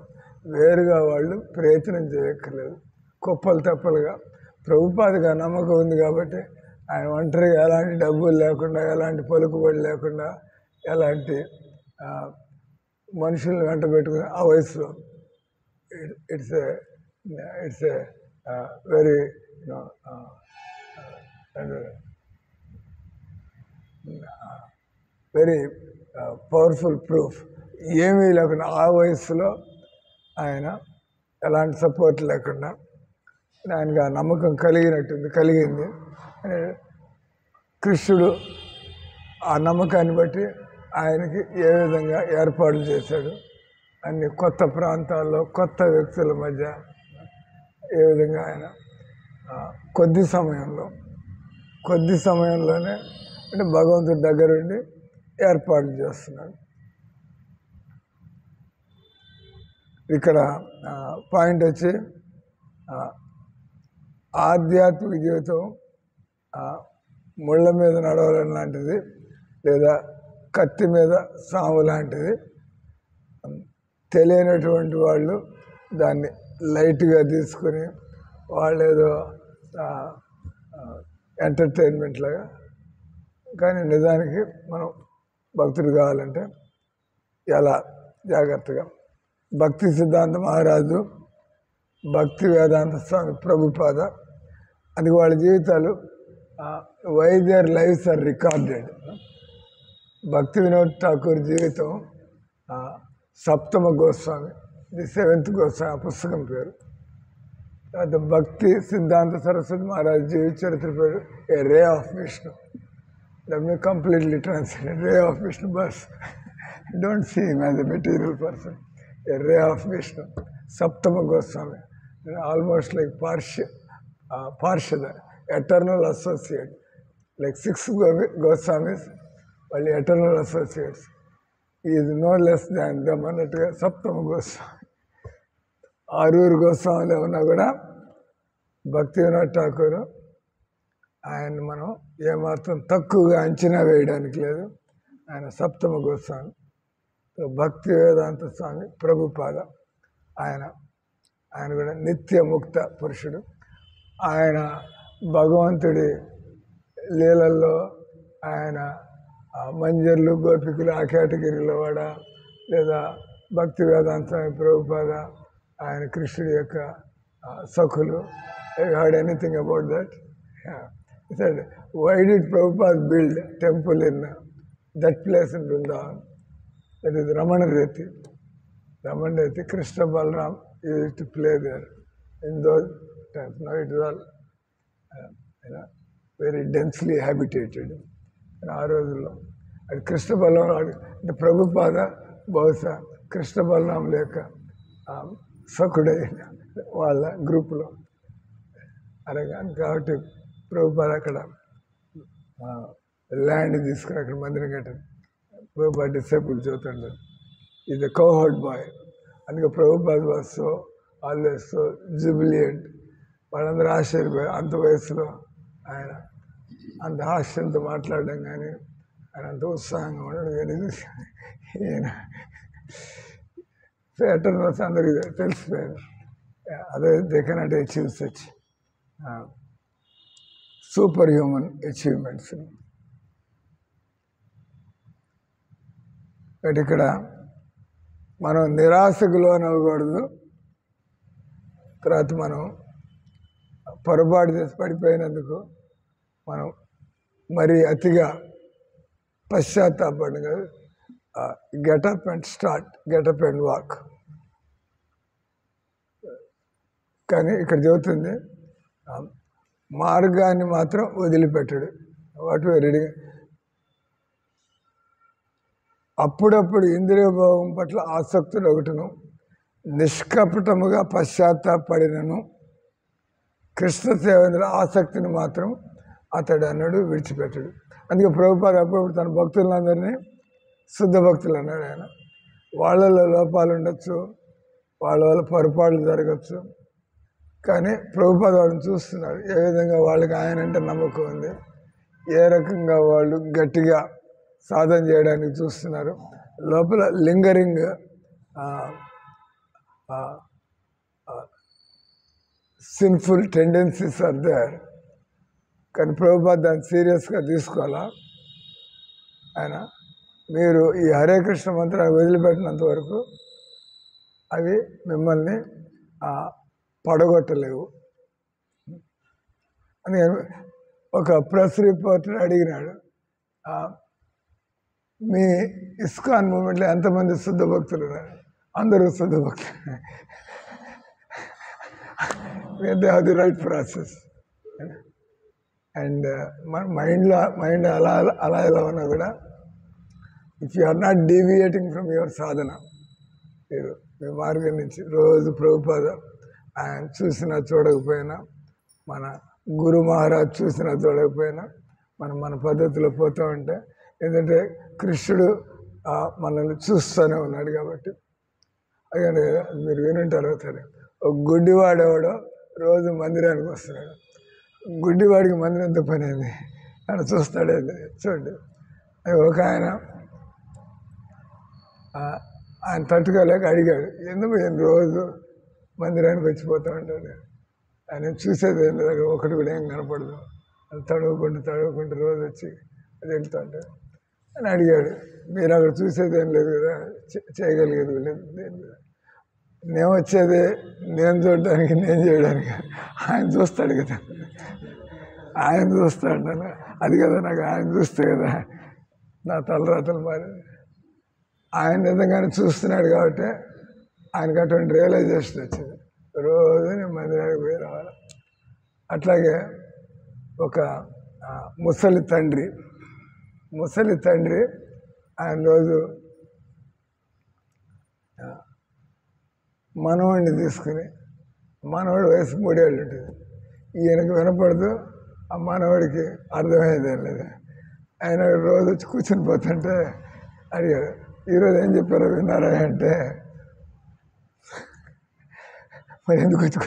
వేరుగా వాళ్ళు ప్రయత్నం చేయక్కర్లేదు. కుప్పలు తప్పలుగా ప్రభుపాదగా నమ్మకం ఉంది కాబట్టి ఆయన ఒంటరిగా ఎలాంటి డబ్బులు లేకుండా, ఎలాంటి పలుకుబడి లేకుండా, ఎలాంటి మనుషులను వెంట పెట్టుకుని ఆ వయసులో it's a very very powerful proof. ఏమీ లేకుండా ఆ వయసులో ఆయన ఎలాంటి సపోర్ట్ లేకుండా ఆయనకు ఆ నమ్మకం కలిగింది. కృష్ణుడు ఆ నమ్మకాన్ని బట్టి ఆయనకి ఏ విధంగా ఏర్పాట్లు చేశాడు, అన్ని కొత్త ప్రాంతాల్లో కొత్త వ్యక్తుల మధ్య ఏ విధంగా ఆయన కొద్ది సమయంలోనే అంటే భగవంతుడి దగ్గరుండి ఏర్పాట్లు చేస్తున్నాడు. ఇక్కడ పాయింట్ వచ్చి ఆధ్యాత్మిక జీవితం ముళ్ళ మీద నడవడం లాంటిది, లేదా కత్తి మీద సాము లాంటిది. తెలియనటువంటి వాళ్ళు దాన్ని లైట్గా తీసుకుని వాళ్ళు ఏదో ఎంటర్టైన్మెంట్ లాగా, కానీ నిజానికి మనం భక్తుడు కావాలంటే ఎలా జాగ్రత్తగా భక్తి సిద్ధాంత మహారాజు, భక్తి వేదాంత స్వామి ప్రభుపాద, అది వాళ్ళ జీవితాలు why their lifes are recorded. Bhakti Vinod Thakur జీవితం సప్తమ గోస్వామి, ది సెవెంత్ గోస్వామి ఆ పుస్తకం పేరు. తర్వాత భక్తి సిద్ధాంత సరస్వతి మహారాజ్ జీవిత చరిత్ర పేరు a ray of Vishnu. Let me completely translate. Ray of Vishnu, but don't see him as a material person. A ray of Vishnu. Saptama Goswami. Almost like Parshada, eternal associate. Like 6 Goswamis, while eternal associates. He is no less than them అన్నట్టుగా సప్తమ గోస్వామి. 6 గోస్వామిలో ఉన్నా కూడా భక్తి వినోద్ ఠాకూర్ ఆయన మనం ఏమాత్రం తక్కువగా అంచనా వేయడానికి లేదు. ఆయన సప్తమ గోస్వామి. భక్తి వేదాంత స్వామి ప్రభుపాద, ఆయన కూడా నిత్యముక్త పురుషుడు. ఆయన భగవంతుడి లీలల్లో ఆయన మంజర్లు గోపికులు ఆ కేటగిరీలో వాడా, లేదా భక్తి వేదాంత స్వామి ప్రభుపాద ఆయన కృష్ణుడి యొక్క సఖులు. I heard anything about that? He said, why did Prabhupada build a temple in that place in Vrindavan? That is Ramanareti. Ramanareti, Krishna Balram used to play there in those times. Now it is all very densely habitated. ఆ రోజుల్లో అది కృష్ణ బలరాం అంటే ప్రభుపాద బహుశా కృష్ణ బలరాముల యొక్క సఖుడైన వాళ్ళ గ్రూపులో అనగాని. కాబట్టి ప్రభుపాద అక్కడ ల్యాండ్ తీసుకుని అక్కడ మందిరం కట్టారు. ప్రభుపాద డిసైపుల్ చదువుతుంటారు. Is the cowherd boy. అందుకే Prabhupada was so always so jubilant. వాళ్ళందరూ ఆశ్చర్యపోయారు అంత వయసులో ఆయన అంత హాస్యంతో మాట్లాడడం కానీ, ఆయన అంత ఉత్సాహంగా ఉండడం కానీ ఈయన ఎటర్నల్స్ అందరికీ తెలిసిపోయారు. అదే they cannot achieve such super human achievements. But ఇక్కడ మనం నిరాశకు లోనవ్వకూడదు. తర్వాత మనం పొరపాటు చేసి పడిపోయినందుకు మనం మరి అతిగా పశ్చాత్తాపడడం కాదు. Get up and start, get up and walk. కానీ ఇక్కడ చెబుతుంది మార్గాన్ని మాత్రం వదిలిపెట్టడు. What we are reading. అప్పుడప్పుడు ఇంద్రియ భోగం పట్ల ఆసక్తులు ఒకటను, నిష్కపటముగా పశ్చాత్తాపడినను కృష్ణ సేవేంద్ర ఆసక్తిని మాత్రం అతడు అన్నాడు విడిచిపెట్టడు. అందుకే ప్రభుపాద అప్పుడప్పుడు తన భక్తులందరినీ శుద్ధ భక్తులు అన్నాడు. ఆయన వాళ్ళలో లోపాలు ఉండొచ్చు, వాళ్ళ వల్ల పొరపాట్లు జరగచ్చు, కానీ ప్రభుపాద వాళ్ళని చూస్తున్నారు. ఏ విధంగా వాళ్ళకి ఆయన అంటే నమ్మకం ఉంది, ఏ రకంగా వాళ్ళు గట్టిగా సాధన చేయడానికి చూస్తున్నారు, లోపల lingering sinful tendencies are there. కానీ ప్రభుపాద దాన్ని సీరియస్గా తీసుకోవాలా. ఆయన మీరు ఈ హరే కృష్ణ మంత్రాన్ని వదిలిపెట్టినంత వరకు అవి మిమ్మల్ని పడగొట్టలేవు అని ఒక ప్రెస్ రిపోర్టర్ అడిగినాడు, మీ ఇస్కాన్ మూమెంట్లో ఎంతమంది శుద్ధ భక్తులు ఉన్నారు? అందరూ శుద్ధ భక్తులు. They have the right process. And మన మైండ్ అలా ఎలా ఉన్నా కూడా, if you are not deviating from your sadhana, మీరు మీ మార్గం నుంచి రోజు ప్రభుపాద ఆయన చూసినా చూడకపోయినా, మన గురు మహారాజ్ చూసినా చూడకపోయినా మన పద్ధతిలో పోతూ ఉంటే, ఎందుకంటే కృష్ణుడు మనల్ని చూస్తూనే ఉన్నాడు కాబట్టి. అదే మీరు వినుంటారు. సరే, ఒక గుడ్డివాడేవాడో రోజు మందిరానికి వస్తున్నాడు. గుడ్డివాడికి మందిరంతో పని అయింది, ఆయన చూస్తాడే. చూడండి, ఒక ఆయన తట్టుకోలేక అడిగాడు, ఎందుకు నేను రోజు మందిరానికి వచ్చిపోతూ ఉంటాడు, ఆయన చూసేది ఏం లేదు, ఒకటి కూడా ఏం కనపడదు, అది తడవకుంటూ రోజు వచ్చి అది వెళ్తూ ఉంటాడు అని అడిగాడు. మీరు అక్కడ చూసేది ఏం లేదు కదా, చేయగలిగేది లేదు, నేను వచ్చేది నేను చూడడానికి, నేను చేయడానికి, ఆయన చూస్తాడు కదా, ఆయన చూస్తాడు. అది కదా నాకు ఆయన చూస్తే కదా నా తలరాతలు మారి. ఆయన నిజంగానే చూస్తున్నాడు కాబట్టి ఆయనకు అటువంటి రియలైజేషన్ వచ్చింది. రోజు నేను మందిరానికి పోయి రావాలి. అట్లాగే ఒక ముసలి తండ్రి ఆయన రోజు మనవాడిని తీసుకుని, మనవాడి వయసు 3 ఏళ్ళు ఉంటుంది, ఈయనకు వినపడదు, ఆ మనవాడికి అర్థమయ్యేదేం లేదు. ఆయన రోజు వచ్చి కూర్చొని పోతుంటే అడిగాడు, ఈరోజు ఏం చెప్పారో విన్నారా అంటే, మరి ఎందుకు వచ్చి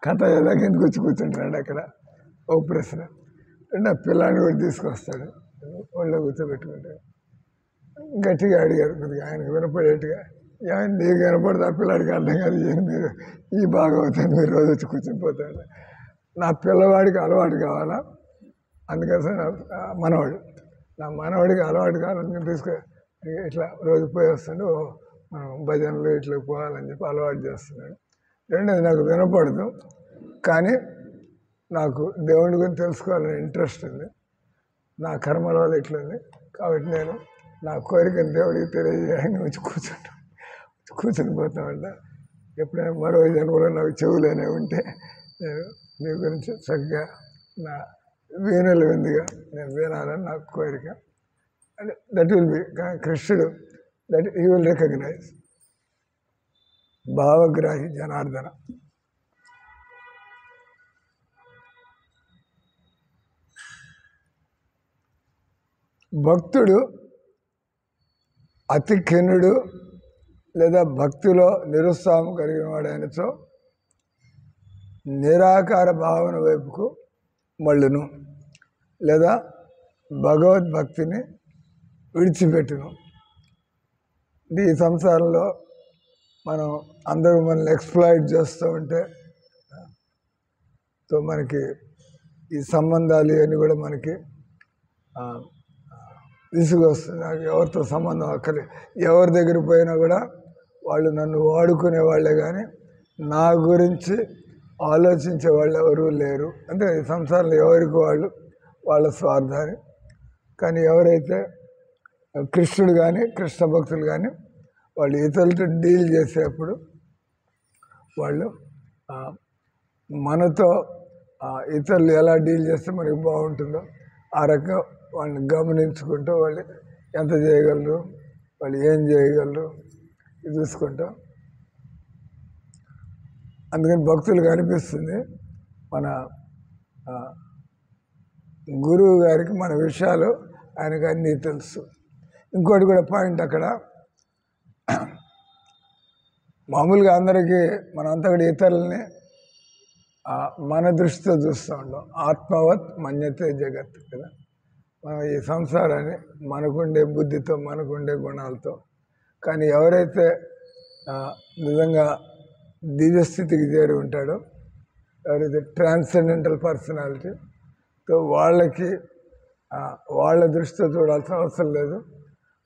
కథ ఏదాకా ఎందుకు వచ్చి కూర్చుంటాడు అక్కడ? ఓ ప్రశ్న. అంటే ఆ పిల్లాన్ని కూడా తీసుకొస్తాడు, ఒళ్ళో కూర్చోబెట్టుకుంటాడు. గట్టిగా అడిగారు కొద్దిగా ఆయనకు వినపడేట్టుగా, నీకు వినపడదు, ఆ పిల్లాడికి అర్థం కాదు, మీరు ఈ భాగవతాన్ని మీరు రోజు వచ్చి కూర్చొని పోతాడు. నా పిల్లవాడికి అలవాటు కావాలా, అందుకోసం నా మనవాడికి అలవాటు కావాలని తీసుకో, ఇట్లా రోజు పోయి వస్తుండే, మనం భజనలు ఇట్లా పోవాలని చెప్పి అలవాటు చేస్తున్నాడు. రెండోది, నాకు వినపడదు కానీ నాకు దేవుడి గురించి తెలుసుకోవాలని ఇంట్రెస్ట్ ఉంది, నా కర్మల వల్ల ఇట్లుంది కాబట్టి నేను నా కోరికను దేవుడికి తెలియజేయని వచ్చి కూర్చొని పోతామంట. ఎప్పుడైనా మరో జన్మలో నాకు చెవులనే ఉంటే నేను మీ గురించి చక్కగా నా వీణుల విందుగా నేను వినాలని నాకు కోరిక. అంటే దట్ విల్ బి కృష్ణుడు, దట్ హీ విల్ రికగ్నైజ్. భావగ్రాహి జనార్దన. భక్తుడు అతి కిన్నుడు లేదా భక్తిలో నిరుత్సాహం కలిగిన వాడైనచో నిరాకార భావన వైపుకు మళ్ళును, లేదా భగవద్భక్తిని విడిచిపెట్టును. ఈ సంసారంలో మనం అందరూ మనల్ని ఎక్స్ప్లాయిట్ చేస్తూ ఉంటే, సో మనకి ఈ సంబంధాలు ఇవన్నీ కూడా మనకి విసుగు వస్తుంది. నాకు ఎవరితో సంబంధం అక్కర్లేదు, ఎవరి దగ్గరికి పోయినా కూడా వాళ్ళు నన్ను వాడుకునే వాళ్ళే కానీ నా గురించి ఆలోచించే వాళ్ళు ఎవరూ లేరు. అంటే ఈ సంసారంలో ఎవరికి వాళ్ళ స్వార్థాన్ని. కానీ ఎవరైతే కృష్ణుడు కానీ కృష్ణ భక్తులు కానీ వాళ్ళు ఇతరులతో డీల్ చేసేప్పుడు వాళ్ళు మనతో ఇతరులు ఎలా డీల్ చేస్తే మనకి బాగుంటుందో ఆ రకంగా వాళ్ళని గమనించుకుంటూ వాళ్ళు ఎంత చేయగలరు, వాళ్ళు ఏం చేయగలరు ఇది చూసుకుంటాం. అందుకని భక్తులకు అనిపిస్తుంది మన గురువు గారికి మన విషయాలు ఆయనకు అన్నీ తెలుసు. ఇంకోటి కూడా పాయింట్, అక్కడ మామూలుగా అందరికీ మనంతా కూడా ఇతరులని మన దృష్టితో చూస్తూ ఉంటాం. ఆత్మవత్ మన్యతే జగత్ కదా. మనం ఈ సంసారాన్ని మనకుండే బుద్ధితో మనకుండే గుణాలతో, కానీ ఎవరైతే నిజంగా దివ్యస్థితికి చేరి ఉంటాడో, ఎవరైతే ట్రాన్సెండెంటల్ పర్సనాలిటీతో వాళ్ళకి వాళ్ళ దృష్టితో చూడాల్సిన అవసరం లేదు.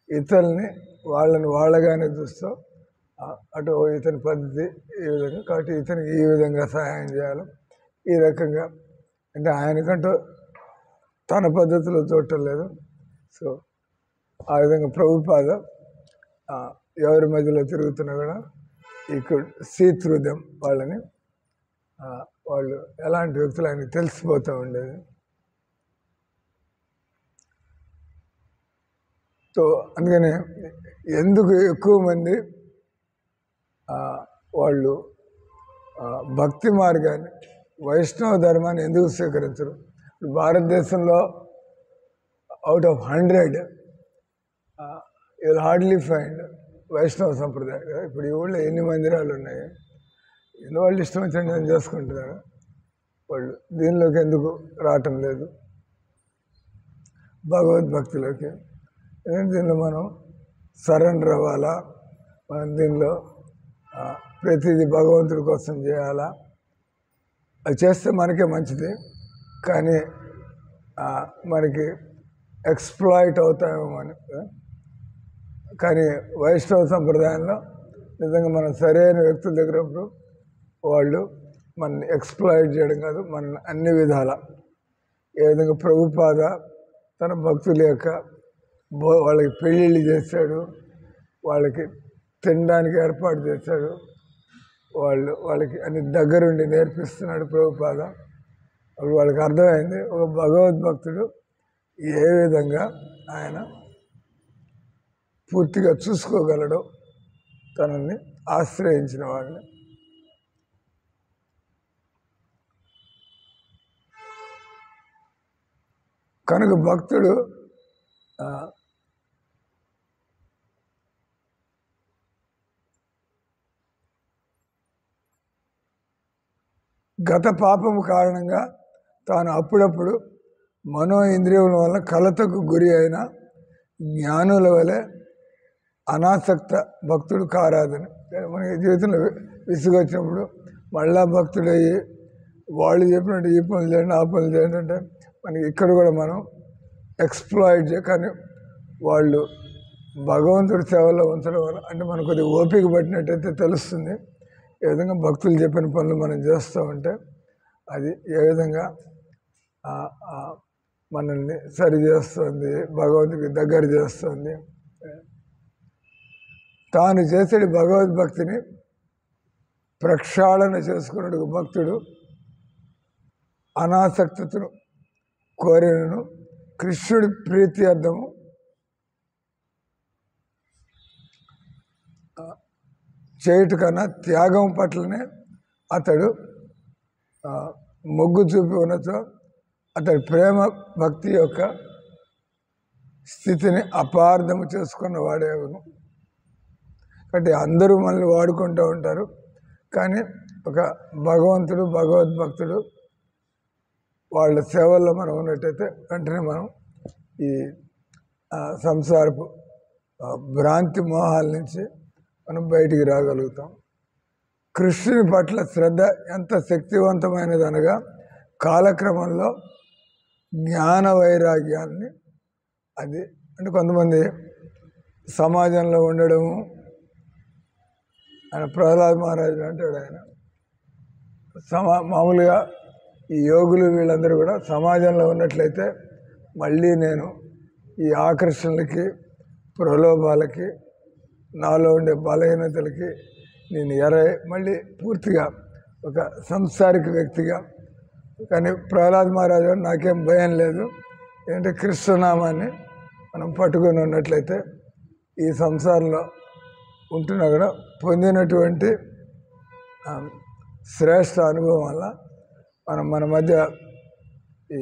ఇతరుల్ని వాళ్ళని వాళ్ళగానే చూస్తూ అటు ఇతని పద్ధతి ఈ విధంగా, కాబట్టి ఇతనికి ఈ విధంగా సహాయం చేయాలి. ఈ రకంగా అంటే ఆయనకంటూ తన పద్ధతిలో చూడటం లేదు. సో ఆ విధంగా ప్రభుపాద ఎవరి మధ్యలో తిరుగుతున్నా కూడా ఈ కుడ్ సీ త్రూ దెమ్, వాళ్ళని వాళ్ళు ఎలాంటి వ్యక్తులు ఆయనకి తెలిసిపోతూ ఉండేది. సో అందుకని ఎందుకు ఎక్కువ మంది వాళ్ళు భక్తి మార్గాన్ని, వైష్ణవ ధర్మాన్ని ఎందుకు స్వీకరించరు? ఇప్పుడు భారతదేశంలో out of 100 you will hardly find వైష్ణవ సంప్రదాయం. ఇప్పుడు ఈ ఊళ్ళో ఎన్ని మందిరాలు ఉన్నాయి, ఎన్ని వాళ్ళు ఇష్టం వచ్చినట్టు చేసుకుంటున్నారు. వాళ్ళు దీనిలోకి ఎందుకు రావటం లేదు, భగవద్భక్తిలోకి? దీనిలో మనం సరెండర్ అవ్వాలా, మనం దీనిలో ప్రతిదీ భగవంతుడి కోసం చేయాలా? అది చేస్తే మనకే మంచిది, కానీ మనకి ఎక్స్ప్లాయిట్ అవుతామేమో అని. కానీ వైష్ణవ సంప్రదాయంలో నిజంగా మనం సరైన వ్యక్తుల దగ్గర వాళ్ళు మనని ఎక్స్ప్లాయిట్ చేయడం కాదు, మన అన్ని విధాల. ఏ విధంగా ప్రభుపాద తన భక్తుల యొక్క వాళ్ళకి పెళ్ళిళ్ళు చేశాడు, వాళ్ళకి తినడానికి ఏర్పాటు చేశాడు, వాళ్ళకి అన్ని దగ్గరుండి నేర్పిస్తున్నాడు ప్రభుపాద. అప్పుడు వాళ్ళకి అర్థమైంది ఒక భగవద్భక్తుడు ఏ విధంగా ఆయన పూర్తిగా చూసుకోగలడో తనని ఆశ్రయించిన వాళ్ళని. కనుక భక్తుడు గత పాపము కారణంగా తాను అప్పుడప్పుడు మనో ఇంద్రియముల వల్ల కలతకు గురి అయిన జ్ఞానుల వలె అనాసక్త భక్తుడు కారాదని. మనకి జీవితంలో విసుగొచ్చినప్పుడు మళ్ళా భక్తుడయ్యి వాళ్ళు చెప్పినట్టు ఈ పనులు చేయండి ఆ పనులు చేయండి అంటే మనకి ఇక్కడ కూడా మనం ఎక్స్ప్లాయిట్ కానీ వాళ్ళు భగవంతుడి సేవలో ఉంచడం వల్ల అంటే మనకు కొద్దిగా ఓపిక పట్టినట్టయితే తెలుస్తుంది. ఏ విధంగా భక్తులు చెప్పిన పనులు మనం చేస్తూ ఉంటే అది ఏ విధంగా మనల్ని సరి చేస్తుంది, భగవంతుడికి దగ్గర చేస్తుంది. తాను చేసే భగవద్భక్తిని ప్రక్షాళన చేసుకున్నాడు భక్తుడు అనాసక్తతను కోరినను కృష్ణుడి ప్రీతి అర్థము చేయుట కన్నా త్యాగం పట్లనే అతడు మొగ్గు చూపి ఉన్నతో అతడి ప్రేమ భక్తి యొక్క స్థితిని అపార్థము చేసుకున్న వాడేవును. కాబట్టి అందరూ మనల్ని వాడుకుంటూ ఉంటారు, కానీ ఒక భగవంతుడు భగవద్భక్తుడు వాళ్ళ సేవల్లో మనం ఉన్నట్టయితే వెంటనే మనం ఈ సంసారపు భ్రాంతి మోహాల నుంచి మనం బయటికి రాగలుగుతాం. కృష్ణుని పట్ల శ్రద్ధ ఎంత శక్తివంతమైనది అనగా కాలక్రమంలో జ్ఞాన వైరాగ్యాన్ని అది అంటే కొంతమంది సమాజంలో ఉండడము, ఆయన ప్రహ్లాద్ మహారాజు అంటాడు, ఆయన మామూలుగా ఈ యోగులు వీళ్ళందరూ కూడా సమాజంలో ఉన్నట్లయితే మళ్ళీ నేను ఈ ఆకర్షణలకి ప్రలోభాలకి నాలో ఉండే బలహీనతలకి నేను మళ్ళీ పూర్తిగా ఒక సంసారిక వ్యక్తిగా. కానీ ప్రహ్లాద్ మహారాజు నాకేం భయం లేదు, ఏంటంటే కృష్ణనామాన్ని మనం పట్టుకొని ఉన్నట్లయితే ఈ సంసారంలో ఉంటున్నా కూడా పొందినటువంటి శ్రేష్ఠ అనుభవం వల్ల మన మధ్య ఈ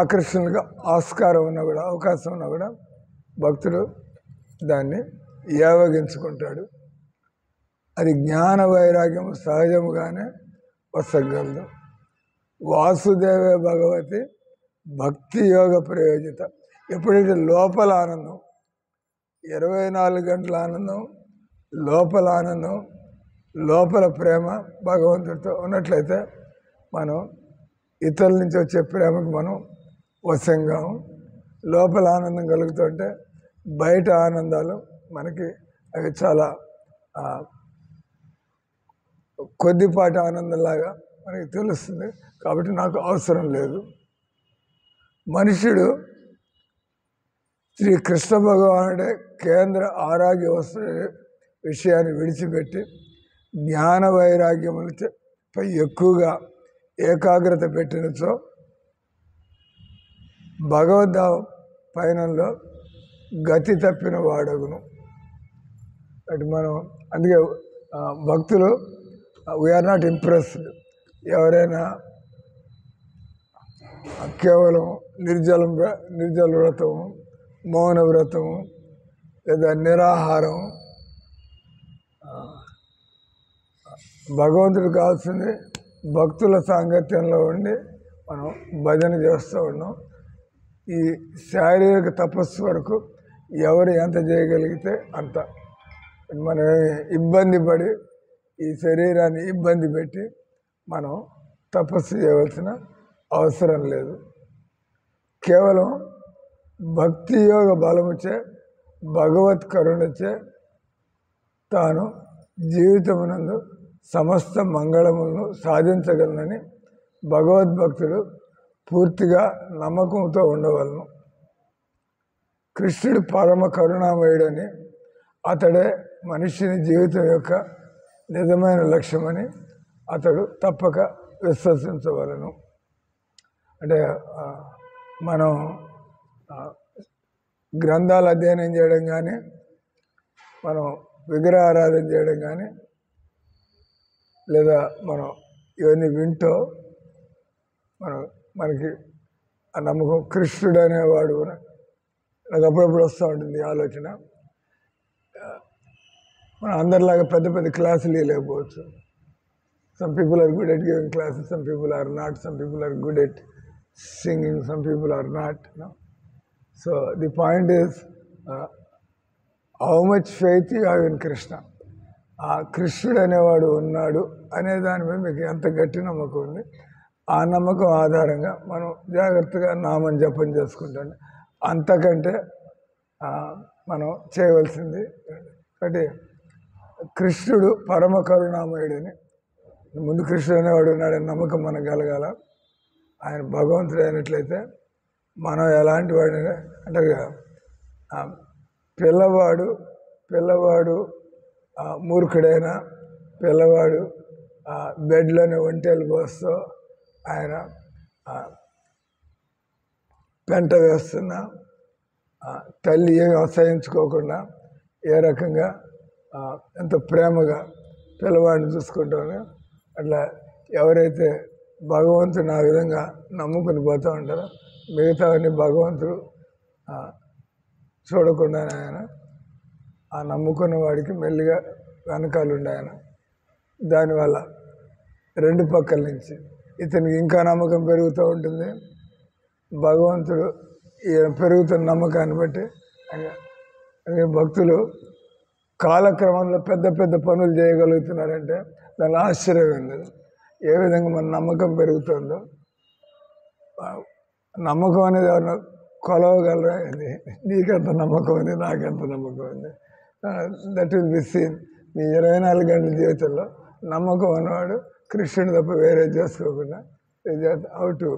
ఆకర్షణగా ఆస్కారం ఉన్నా కూడా అవకాశం ఉన్నా కూడా భక్తుడు దాన్ని యావగించుకుంటాడు. అది జ్ఞాన వైరాగ్యం సహజముగానే వసగలదు. వాసుదేవే భగవతి భక్తి యోగ ప్రయోజిత. ఎప్పుడైతే లోపల ఆనందం, 24 గంటల ఆనందం, లోపల ఆనందం, లోపల ప్రేమ భగవంతుడితో ఉన్నట్లయితే మనం ఇతరుల నుంచి వచ్చే ప్రేమకు మనం వశంగా, లోపల ఆనందం కలుగుతుంటే బయట ఆనందాలు మనకి అవి చాలా కొద్దిపాటి ఆనందంలాగా మనకి తెలుస్తుంది. కాబట్టి నాకు అవసరం లేదు. మనుషుడు శ్రీ కృష్ణ భగవానుడే కేంద్ర ఆరోగ్య వస్తువు విషయాన్ని విడిచిపెట్టి జ్ఞాన వైరాగ్యములపై ఎక్కువగా ఏకాగ్రత పెట్టినచో భగవద్ పయనంలో గతి తప్పిన వాడగును. అటు మనం అందుకే భక్తులు వీఆర్ నాట్ ఇంప్రెస్డ్. ఎవరైనా కేవలం నిర్జల వ్రతము, మౌన వ్రతము, లేదా నిరాహారం, భగవంతుడు కావాల్సింది భక్తుల సాంగత్యంలో ఉండి మనం భజన చేస్తూ ఉన్నాం. ఈ శారీరక తపస్సు వరకు ఎవరు ఎంత చేయగలిగితే అంత. మనం ఇబ్బంది పడి ఈ శరీరాన్ని ఇబ్బంది పెట్టి మనం తపస్సు చేయవలసిన అవసరం లేదు. కేవలం భక్తి యోగ బలముచే భగవత్ కరుణచే తాను జీవితమునందు సమస్త మంగళములను సాధించగలనని భగవద్భక్తుడు పూర్తిగా నమ్మకంతో ఉండవలను. కృష్ణుడు పరమ కరుణామయుడని, అతడే మనిషిని జీవితం యొక్క నిజమైన లక్ష్యమని అతడు తప్పక విశ్వసించవలను. అంటే మనం గ్రంథాలు అధ్యయనం చేయడం కానీ, మనం విగ్రహారాధన చేయడం కానీ, లేదా మనం ఇవన్నీ వింటూ మనకి ఆ నమ్మకం కృష్ణుడు అనేవాడు నాకు అప్పుడప్పుడు వస్తూ ఉంటుంది ఆలోచన. మనం అందరిలాగా పెద్ద పెద్ద క్లాసులు లేకపోవచ్చు. Some people are good at giving classes, some people are not, some people are good at singing, some people are not. So the point is how much faith you have in Krishna. ఆ కృష్ణుడు అనేవాడు ఉన్నాడు అనే దాని మీద మీకు ఎంత గట్టి నమ్మకం ఉంది, ఆ నమ్మకం ఆధారంగా మనం జాగ్రత్తగా నామం జపం చేసుకుంటాం. అంతకంటే మనం చేయవలసింది కాబట్టి కృష్ణుడు పరమ కరుణామయుడని, ముందు కృష్ణుడు అనేవాడు ఉన్నాడని నమ్మకం మనకు కలగాల. ఆయన భగవంతుడు అయినట్లయితే మనం ఎలాంటి వాడిని అంటారు కదా, పిల్లవాడు మూర్ఖుడైన పిల్లవాడు బెడ్లోనే ఒంటేలు పోస్తూ ఆయన పెంట వేస్తున్న తల్లి ఏమి అసహించుకోకుండా ఏ రకంగా ఎంత ప్రేమగా పిల్లవాడిని చూసుకుంటామో అట్లా ఎవరైతే భగవంతుని ఆ విధంగా నమ్ముకుని పోతూ ఉంటారో మిగతావన్నీ భగవంతుడు చూడకుండా ఆయన ఆ నమ్ముకున్న వాడికి మెల్లిగా వెనకాలు ఉండే ఆయన. దానివల్ల రెండు పక్కల నుంచి ఇతనికి ఇంకా నమ్మకం పెరుగుతూ ఉంటుంది. భగవంతుడు పెరుగుతున్న నమ్మకాన్ని బట్టి భక్తులు కాలక్రమంలో పెద్ద పెద్ద పనులు చేయగలుగుతున్నారంటే దాని ఆశ్చర్యం ఉంది. ఏ విధంగా మన నమ్మకం పెరుగుతుందో, నమ్మకం అనేది ఎవరన్నా కొలవగలరా? నీకెంత నమ్మకం ఉంది, నాకెంత నమ్మకం ఉంది, దట్ విల్ బి సీన్. మీ 24 గంటల జీవితంలో నమ్మకం ఉన్నవాడు కృష్ణుడు తప్ప వేరే చేసుకోకుండా how to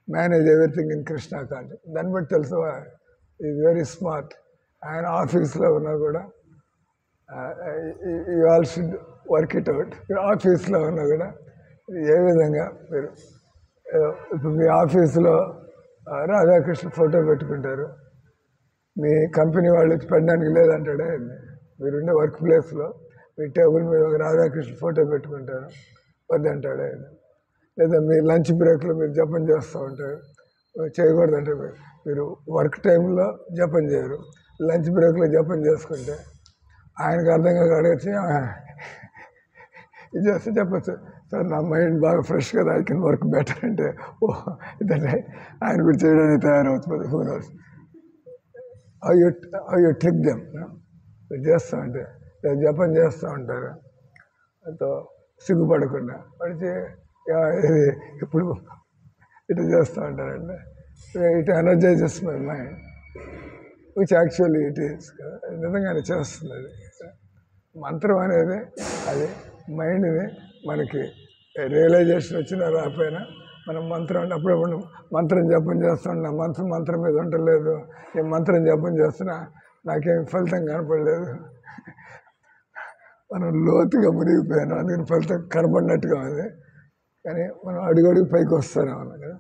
manage everything in Krishna context. దాన్ని బట్టి తెలుసు ఈజ్ వెరీ స్మార్ట్. ఆయన ఆఫీస్లో ఉన్నా కూడా you all should work it out. ఆఫీస్లో ఉన్నా కూడా ఏ విధంగా మీరు ఇప్పుడు మీ ఆఫీసులో రాధాకృష్ణ ఫోటో పెట్టుకుంటారు, మీ కంపెనీ వాళ్ళు పెట్టడానికి లేదంటాడే. మీరుండే వర్క్ ప్లేస్లో మీ టేబుల్ మీద ఒక రాధాకృష్ణ ఫోటో పెట్టుకుంటారు, వద్దంటాడే. లేదా మీ లంచ్ బ్రేక్లో మీరు జపం చేస్తూ ఉంటారు, చేయకూడదంటే మీరు వర్క్ టైంలో జపం చేయరు, లంచ్ బ్రేక్లో జపం చేసుకుంటే ఆయనకు అర్థం కాక అడగచ్చు, ఇది చేస్తే చెప్పచ్చు, సార్ నా మైండ్ బాగా ఫ్రెష్ కదా, ఐ కెన్ వర్క్ బెటర్ అంటే, ఓ ఇదే రైట్, ఆయన కూడా చేయడానికి తయారవుతుంది. Who knows how you trick them. చేస్తూ ఉంటే జపం చేస్తూ ఉంటారు, ఎంతో సిగ్గుపడకుండా పడితే ఇది ఇప్పుడు ఇటు చేస్తూ ఉంటారండి. It energises my mind which actually it is. నిజంగానే చేస్తుంది అది. మంత్రం అనేది అది మైండ్ని మనకి రియలైజేషన్ వచ్చినా రాకపోయినా మనం మంత్రం అంటే అప్పుడప్పుడు మంత్రం జపం చేస్తున్నా, మంత్రం మీద ఉండలేదు, నేను మంత్రం జపం చేస్తున్నా నాకేం ఫలితం కనపడలేదు, మనం లోతుగా మునిగిపోయాను, అందుకని ఫలితం కనపడినట్టుగా ఉంది. కానీ మనం అడుగడుగు పైకి వస్తూనే ఉన్నాం కదా.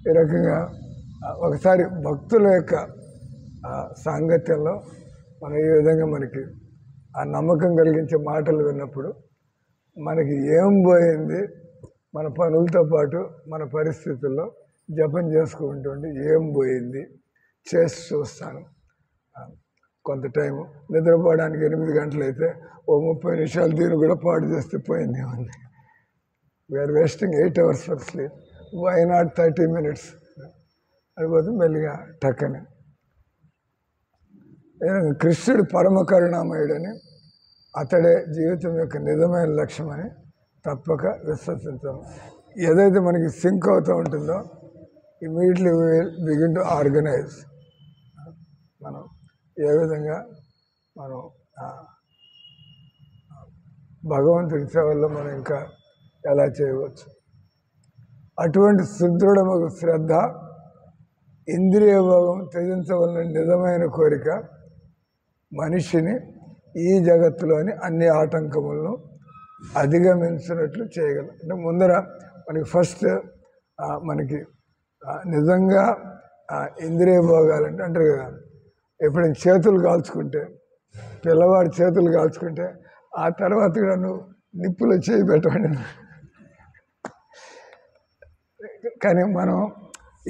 ఈ రకంగా ఒకసారి భక్తుల యొక్క సాంగత్యంలో మనం ఈ విధంగా మనకి ఆ నమ్మకం కలిగించే మాటలు విన్నప్పుడు మనకి ఏం పోయింది, మన పనులతో పాటు మన పరిస్థితుల్లో జపం చేసుకుంటుంటే ఏం పోయింది చేసి చూస్తాను. కొంత టైము నిద్రపోవడానికి 8 గంటలు అయితే ఓ 30 నిమిషాలు దీన్ని కూడా పాడు చేస్తే పోయింది ఉంది. We are wasting 8 hours for sleep, why not 30 minutes అడిపోతే మెల్లిగా టక్కని. కృష్ణుడు పరమ కరుణామయుడని, అతడే జీవితం యొక్క నిజమైన లక్ష్యమని తప్పక విశ్వసించాము. ఏదైతే మనకి సింక్ అవుతూ ఉంటుందో immediately will begin to organise. మనం ఏ విధంగా మనం భగవంతుడి సేవల్లో మనం ఇంకా ఎలా చేయవచ్చు. అటువంటి సుదృఢమైన శ్రద్ధ, ఇంద్రియ భోగం త్యజించవలన నిజమైన కోరిక మనిషిని ఈ జగత్తులోని అన్ని ఆటంకములను అధిగమించినట్లు చేయగలం. అంటే ముందర మనకి ఫస్ట్ మనకి నిజంగా ఇంద్రియ భోగాలంటే అంటారు కదా, ఎప్పుడైనా చేతులు కాల్చుకుంటే, పిల్లవాడి చేతులు కాల్చుకుంటే ఆ తర్వాత కూడా నువ్వు నిప్పులో చేయి పెట్టండి. కానీ మనం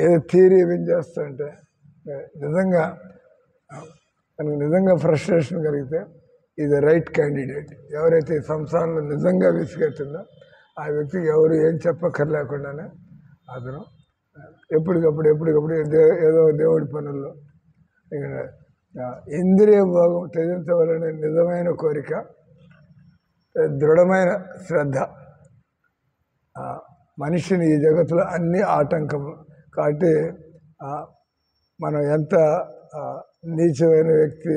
ఏదో థియరీ ఏం చేస్తుంటే నిజంగా మనకు నిజంగా ఫ్రస్ట్రేషన్ కలిగితే ఇది రైట్ క్యాండిడేట్. ఎవరైతే ఈ సంసారంలో నిజంగా విసిగెత్తుందో ఆ వ్యక్తికి ఎవరు ఏం చెప్పక్కర్లేకుండానే అతను ఎప్పటికప్పుడు ఏదో దేవుడి పనుల్లో ఇంద్రియ భోగం త్యజించవలనే నిజమైన కోరిక, దృఢమైన శ్రద్ధ మనిషిని ఈ జగత్తులో అన్ని ఆటంకము. కాబట్టి మనం ఎంత నీచమైన వ్యక్తి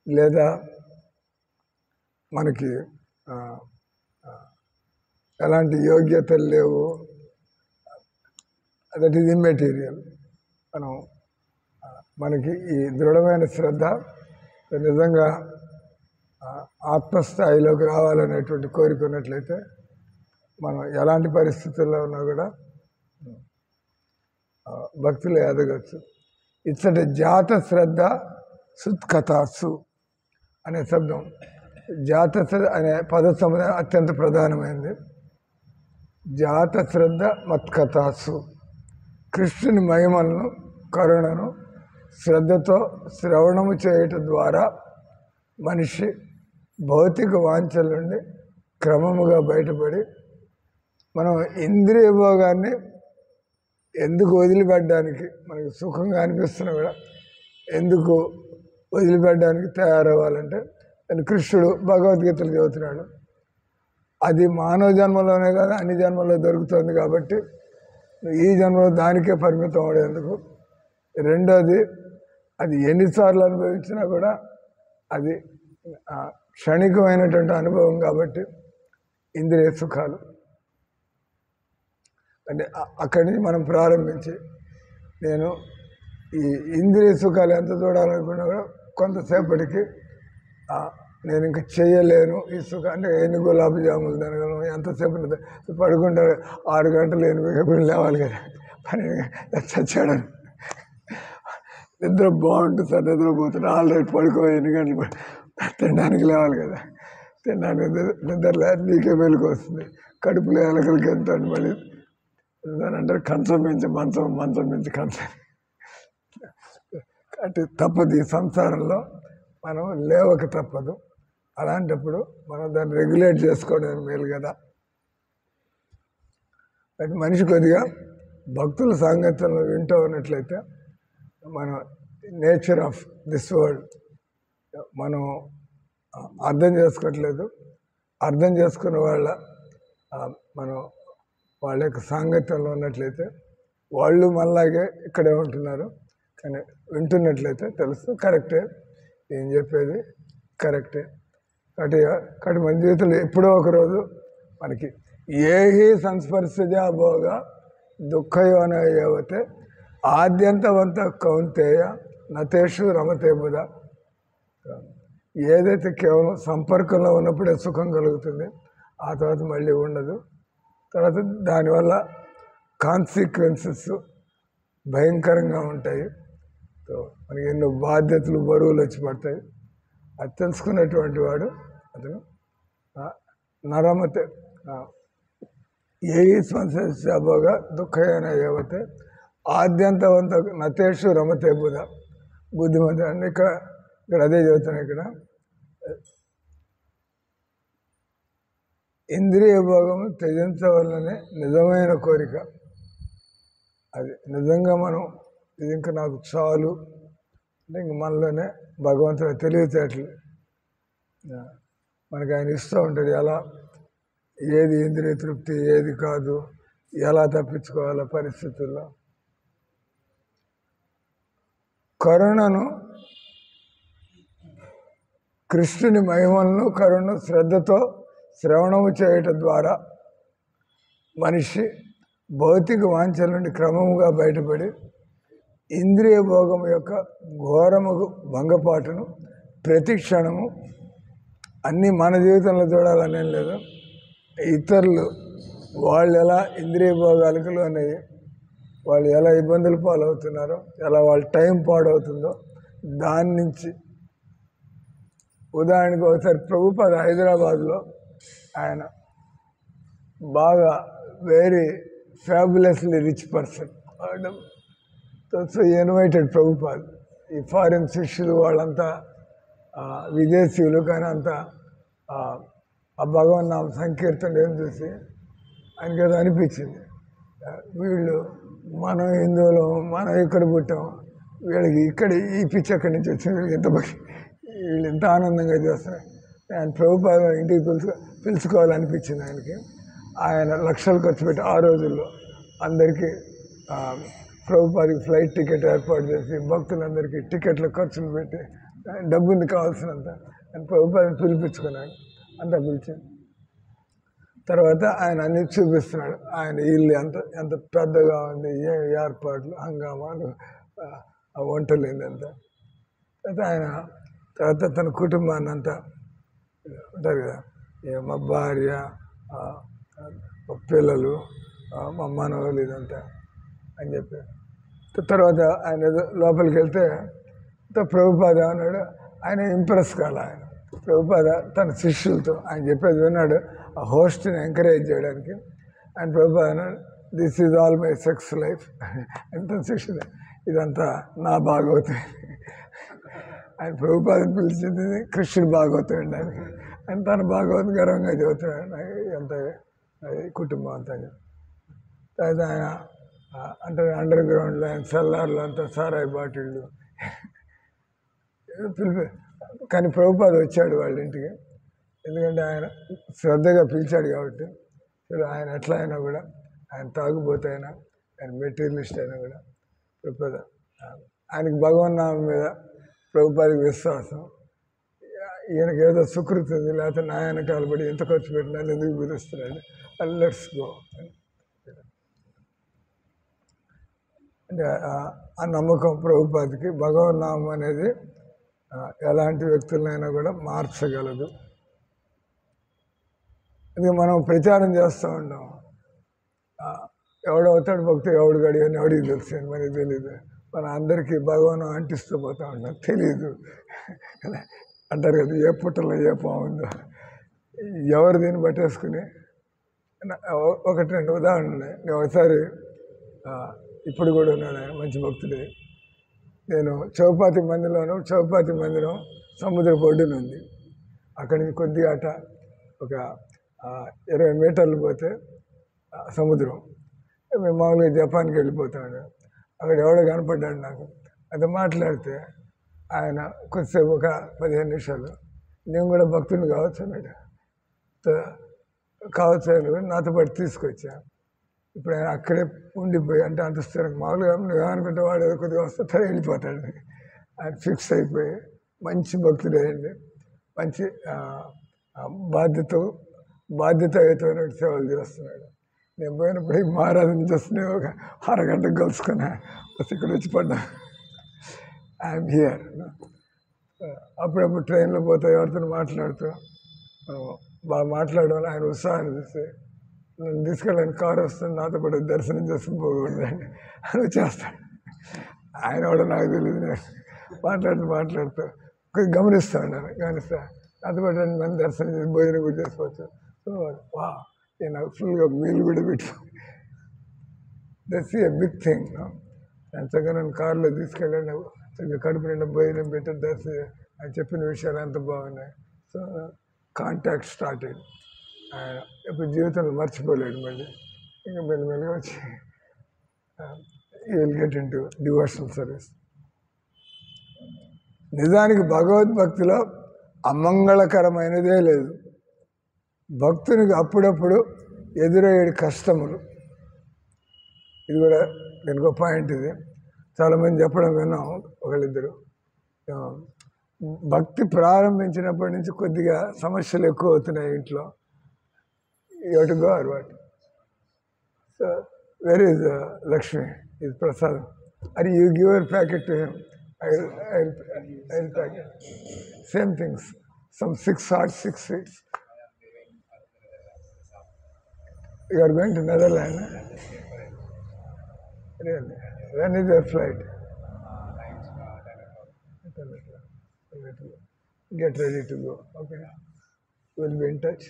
లేదా మనకి ఎలాంటి యోగ్యతలు లేవు, దట్ ఈజ్ ఇమ్మెటీరియల్. మనకి ఈ దృఢమైన శ్రద్ధ, నిజంగా ఆత్మస్థాయిలోకి రావాలనేటువంటి కోరిక ఉన్నట్లయితే మనం ఎలాంటి పరిస్థితుల్లో ఉన్నా కూడా భక్తులు ఎదగచ్చు. ఇచ్చటి జాత శ్రద్ధ సుత్కథాసు అనే శబ్దం, జాత శ్రద్ధ అనే పద సముదాయం అత్యంత ప్రధానమైనది. జాత శ్రద్ధ మత్కథాసు, కృష్ణుని మహిమలను కరుణను శ్రద్ధతో శ్రవణము చేయటం ద్వారా మనిషి భౌతిక వాంఛల నుండి క్రమముగా బయటపడి మనం ఇంద్రియ భోగాన్ని ఎందుకు వదిలిపెట్టడానికి, మనకి సుఖంగా అనిపిస్తున్నా కూడా ఎందుకు వదిలిపెట్టడానికి తయారవ్వాలంటే కృష్ణుడు భగవద్గీతలు చదువుతున్నాడు. అది మానవ జన్మలోనే కాదు అన్ని జన్మల్లో దొరుకుతుంది. కాబట్టి ఈ జన్మలో దానికే పరిమితం అవడేందుకు. రెండోది, అది ఎన్నిసార్లు అనుభవించినా కూడా అది క్షణికమైనటువంటి అనుభవం. కాబట్టి ఇంద్రియ సుఖాలు అంటే అక్కడి నుంచి మనం ప్రారంభించి నేను ఈ ఇంద్రియ సుఖాలు ఎంత చూడాలనుకున్నా కూడా కొంతసేపటికి నేను ఇంకా చేయలేను ఈ సుఖం. అంటే ఎన్ని గులాబీ జాములు తినగలను, ఎంతసేపు పడుకుంటారు 6 గంటలు 8 ఎప్పుడు లేవాలి కదా, 12 చచ్చాడు. నిద్ర బాగుంటుంది సార్, నిద్రపోతుంది, ఆల్రెడీ పడుకో 8 గంటలు తినడానికి లేవాలి కదా, తినడానికి నిద్ర లేదు, నీకే వెలుగు వస్తుంది, కడుపులో ఎలకలకి ఎంత మళ్ళీ దాని అంటారు కంచం మించి మంచం మించి కంచం. అంటే తప్పదు, ఈ సంసారంలో మనం లేవక తప్పదు. అలాంటప్పుడు మనం దాన్ని రెగ్యులేట్ చేసుకోవడం మేలు కదా. అంటే మనిషి కొద్దిగా భక్తుల సాంగత్యంలో వింటూ ఉన్నట్లయితే మనం నేచర్ ఆఫ్ దిస్ వరల్డ్ మనం అర్థం చేసుకోవట్లేదు. అర్థం చేసుకున్న మనం వాళ్ళ యొక్క సాంగత్యంలో ఉన్నట్లయితే వాళ్ళు మనలాగే ఇక్కడే ఉంటున్నారు, కానీ వింటున్నట్లయితే తెలుసు కరెక్టే, ఏం చెప్పేది కరెక్టే. కాబట్టి మన జీవితంలో ఎప్పుడో ఒకరోజు మనకి ఏహి సంస్పర్శజా భోగ దుఃఖయోన ఏవతే ఆద్యంతవంత కౌంతేయ నతేషు రమతే బుధ. ఏదైతే కేవలం సంపర్కంలో ఉన్నప్పుడే సుఖం కలుగుతుంది, ఆ తర్వాత మళ్ళీ ఉండదు. తర్వాత దానివల్ల కాన్సిక్వెన్సెస్ భయంకరంగా ఉంటాయి. మనకి ఎన్నో బాధ్యతలు బరువులు వచ్చి పడతాయి. అది తెలుసుకున్నటువంటి వాడు అతను నరమతే ఏ స్వంసభోగా దుఃఖైన ఏవతే ఆద్యంతవంత నతేషు రమతే బుధ. బుద్ధిమంత అంటే ఇక్కడ అదే చదువుతున్నాను. ఇక్కడ ఇంద్రియ భోగము త్యజించవలనే నిజమైన కోరిక. అది నిజంగా మనం ఇది ఇంకా నాకు చాలు అంటే ఇంక మనలోనే భగవంతుడు తెలివితేటలు మనకి ఆయన ఇస్తూ ఉంటాడు. ఎలా ఏది ఇంద్రియ తృప్తి, ఏది కాదు, ఎలా తప్పించుకోవాలో పరిస్థితుల్లో. కరుణను, కృష్ణుని మహిమలను కరుణను శ్రద్ధతో శ్రవణము చేయటం ద్వారా మనిషి భౌతిక వాంఛల నుండి క్రమముగా బయటపడి ఇంద్రియ భోగం యొక్క ఘోరముకు భంగపాటును ప్రతి క్షణము అన్నీ మన జీవితంలో చూడాలనేం లేదు. ఇతరులు వాళ్ళు ఎలా ఇంద్రియ భోగాలకు లోనయ్యి వాళ్ళు ఎలా ఇబ్బందులు పాలవుతున్నారో, ఎలా వాళ్ళ టైం పాడవుతుందో దాని నుంచి. ఉదాహరణకు ఒకసారి ప్రభుపాద హైదరాబాద్లో ఆయన బాగా very fabulously rich person. So invited Prabhupad. ఈ ఫారిన్ శిష్యులు వాళ్ళంతా విదేశీయులు, కానీ అంతా ఆ భగవన్ నామ సంకీర్తన ఏం చూసి ఆయనకి ఏదో అనిపించింది, వీళ్ళు మనం హిందువులు, మనం ఇక్కడ పుట్టాం, వీళ్ళకి ఇక్కడ ఈ పిచ్చి ఎక్కడి నుంచి వచ్చింది, వీళ్ళు ఇంత ఆనందంగా చేస్తారు. ఆయన ప్రభుపాద ఇంటికి పిలుచుకోవాలనిపించింది ఆయనకి. ఆయన లక్షలు ఖర్చు పెట్టి ఆ రోజుల్లో అందరికీ ప్రభుపాదికి ఫ్లైట్ టికెట్ ఏర్పాటు చేసి భక్తులందరికీ టికెట్ల ఖర్చులు పెట్టి డబ్బుంది కావాల్సినంత ఆయన ప్రభుపాదిని పిలిపించుకున్నాడు. అంతా పిలిచింది తర్వాత ఆయన అన్ని చూపిస్తున్నాడు. ఆయన ఇల్లు ఎంత పెద్దగా ఉంది, ఏ ఏర్పాట్లు, హంగామాలు, ఆ వంటలు ఏంటంతా. తర్వాత తన కుటుంబాన్ని అంతా ఉంటారు కదా, మా భార్య, పిల్లలు, మా మనవలు, ఇదంతా అని చెప్పారు. తర్వాత ఆయన లోపలికి వెళ్తే ప్రభుపాద అన్నాడు. ఆయన ఇంప్రెస్ కాల. ఆయన ప్రభుపాద తన శిష్యులతో ఆయన చెప్పేది విన్నాడు, ఆ హోస్ట్ని ఎంకరేజ్ చేయడానికి. ఆయన ప్రభుపాద అన్నాడు, this is all my sex life. ఎంత శిష్యుడు, ఇదంతా నా భాగవతం. ఆయన ప్రభుపాదని పిలిచింది కృష్ణుడు భాగవతం అండి. ఆయన తన భాగవతం గర్వంగా చదువుతున్నాడు. ఎంత కుటుంబం అంతా. తర్వాత ఆయన అంటే అండర్ గ్రౌండ్లో ఆయన సెల్లార్లు అంతా సారాయి బాటిళ్ళు కానీ ప్రభుపాద వచ్చాడు వాళ్ళ ఇంటికి. ఎందుకంటే ఆయన శ్రద్ధగా పిలిచాడు కాబట్టి. ఆయన ఎట్లా అయినా కూడా, ఆయన తాగుబోతు అయినా, ఆయన మెటీరియలిస్ట్ అయినా కూడా ప్రభుపాద ఆయనకి భగవన్నామం మీద ప్రభుపాదికి విశ్వాసం. ఈయనకి ఏదో సుకృతి ఉంది, లేకపోతే నా వెనకాల పడి ఎంత ఖర్చు పెట్టినా ఎందుకు పిలుస్తున్నాడు, లెట్స్ గో అంటే ఆ నమ్మకం ప్రభుపాదికి. భగవన్నామం అనేది ఎలాంటి వ్యక్తులనైనా కూడా మార్చగలదు. ఇది మనం ప్రచారం చేస్తూ ఉంటాం. ఎవడవుతాడు భక్తుడు, ఎవడు గడి అని ఎవడికి తెలుసు, మనకి తెలీదు. మన అందరికీ భగవాను అంటిస్తూ పోతా ఉంటాం, తెలీదు అంటారు కదా, ఏ పుట్టలో ఏ పాముందో ఎవరు దీన్ని పట్టేసుకుని. ఒకటి రెండు ఉదాహరణలు. నేను ఒకసారి ఇప్పుడు కూడా ఉన్నాడు ఆయన, మంచి భక్తుడే. నేను చౌపాతి మందిరం సముద్ర ఒడ్డున ఉంది. అక్కడి నుంచి కొద్దిగా అట ఒక 20 మీటర్లు పోతే సముద్రం. మేము మామూలుగా జపాన్కి వెళ్ళిపోతాడు. అక్కడ ఎవడో కనపడ్డాడు నాకు. అది మాట్లాడితే ఆయన కొద్దిసేపు ఒక 15 నిమిషాలు నేను కూడా భక్తుని కావచ్చు అన్నాడు. కావచ్చు అని నాతో పాటు తీసుకొచ్చా. ఇప్పుడు ఆయన అక్కడే ఉండిపోయి అంటే అంత స్థిరంగా మామూలుగా నువ్వేమనుకుంటే వాడు కొద్దిగా వస్తే వెళ్ళిపోతాడు. ఆయన ఫిక్స్ అయిపోయి మంచి భక్తుడు అయ్యండి. మంచి బాధ్యతాయుతమైన సేవలు చేస్తున్నాడు. నేను పోయినప్పుడు మహారాజుని చూస్తూనే ఒక అరగంట కలుసుకున్నా. ఇక్కడ వచ్చి పడ్డా. I'm here. అప్పుడప్పుడు ట్రైన్లో పోతా ఎవరితో మాట్లాడుతూ బాగా మాట్లాడడం వల్ల ఆయన ఉత్సాహాన్ని చూస్తే నన్ను తీసుకెళ్ళడానికి కారు వస్తుంది, నాతో పాటు దర్శనం చేసుకుని పోకూడదండి అని వచ్చేస్తాడు. ఆయన కూడా నాకు తెలియదు. మాట్లాడుతూ గమనిస్తూ ఉన్నాను. నాతో పాటు 2 మంది దర్శనం చేసి భోజనం కూడా చేసుకోవచ్చు. సో నాకు ఫుల్గా మీల్ కూడా పెట్టు. That's a big thing. చక్కగా నన్ను కారులో తీసుకెళ్ళాను. చక్కగా కడుపు నిండా భోజనం పెట్టి దర్శనం ఆయన చెప్పిన విషయాలు ఎంత బాగున్నాయి. సో కాంటాక్ట్ స్టార్ట్ అయ్యింది. ఇప్పుడు జీవితంలో మర్చిపోలేడు. మళ్ళీ ఇంకా మెల్లమెల్లగా వచ్చి you will get in to devotional service. నిజానికి భగవద్భక్తిలో అమంగళకరమైనదే లేదు. భక్తునికి అప్పుడప్పుడు ఎదురయ్యే కష్టములు, ఇది కూడా దీనికి ఒక పాయింట్. ఇది చాలామంది చెప్పడం విన్నాం. ఒకళ్ళిద్దరు భక్తి ప్రారంభించినప్పటి నుంచి కొద్దిగా సమస్యలు ఎక్కువ అవుతున్నాయి ఇంట్లో. To go or what. So where is Lakshmi is ప్రసాదం. అది you give your packet to him. I'll pack it. Same things. Some 6 sweets. You are going to Netherlands? Really? When is your flight? Get ready to go. Okay. We'll be in touch.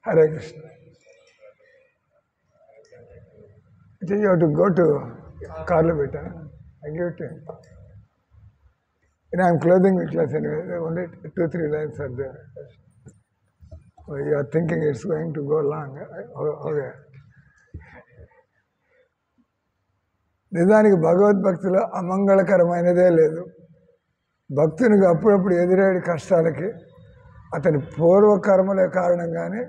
Hare Krishna. You have to go to Karlabeta. I give it to him. I'm clothing the class anyway. Only 2-3 lines are there. You are thinking it's going to go long. Okay. నిజానికి భగవద్భక్తిలో అమంగళకరమైనదే లేదు. భక్తునికి అప్పుడప్పుడు ఎదురయ్యే కష్టాలకి అతని పూర్వకర్మలే కారణంగానే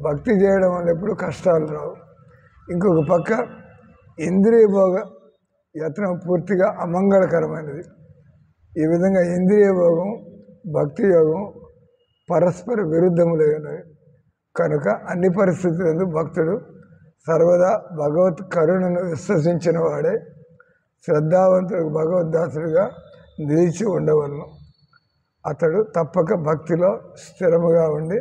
భక్తి చేయడం వల్ల ఎప్పుడు కష్టాలు రావు. ఇంకొక పక్క ఇంద్రియ భోగ యత్నం పూర్తిగా అమంగళకరమైనది. ఈ విధంగా ఇంద్రియ భోగం భక్తి యోగం పరస్పర విరుద్ధములైనవి. కనుక అన్ని పరిస్థితులందు భక్తుడు సర్వదా భగవత్ కరుణను విశ్వసించిన వాడే శ్రద్ధావంతుడు భగవద్దాసుడిగా నిలిచి ఉండవలను. అతడు తప్పక భక్తిలో స్థిరముగా ఉండి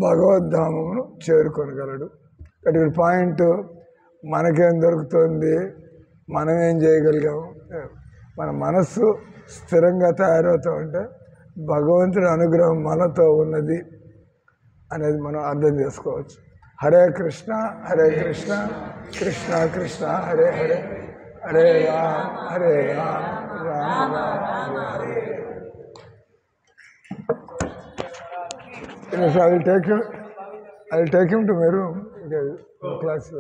భగవద్ధామమును చేరుకొనగలడు. ఇక్కడ పాయింట్, మనకేం దొరుకుతుంది, మనమేం చేయగలిగాము, మన మనస్సు స్థిరంగా తయారవుతూ ఉంటే భగవంతుడి అనుగ్రహం మనతో ఉన్నది అనేది మనం అర్థం చేసుకోవచ్చు. Hare Krishna Hare Krishna Krishna Krishna Hare Hare Hare Ram Hare Ram Rama Rama Hare Hare. I will take him to my room. Okay, class.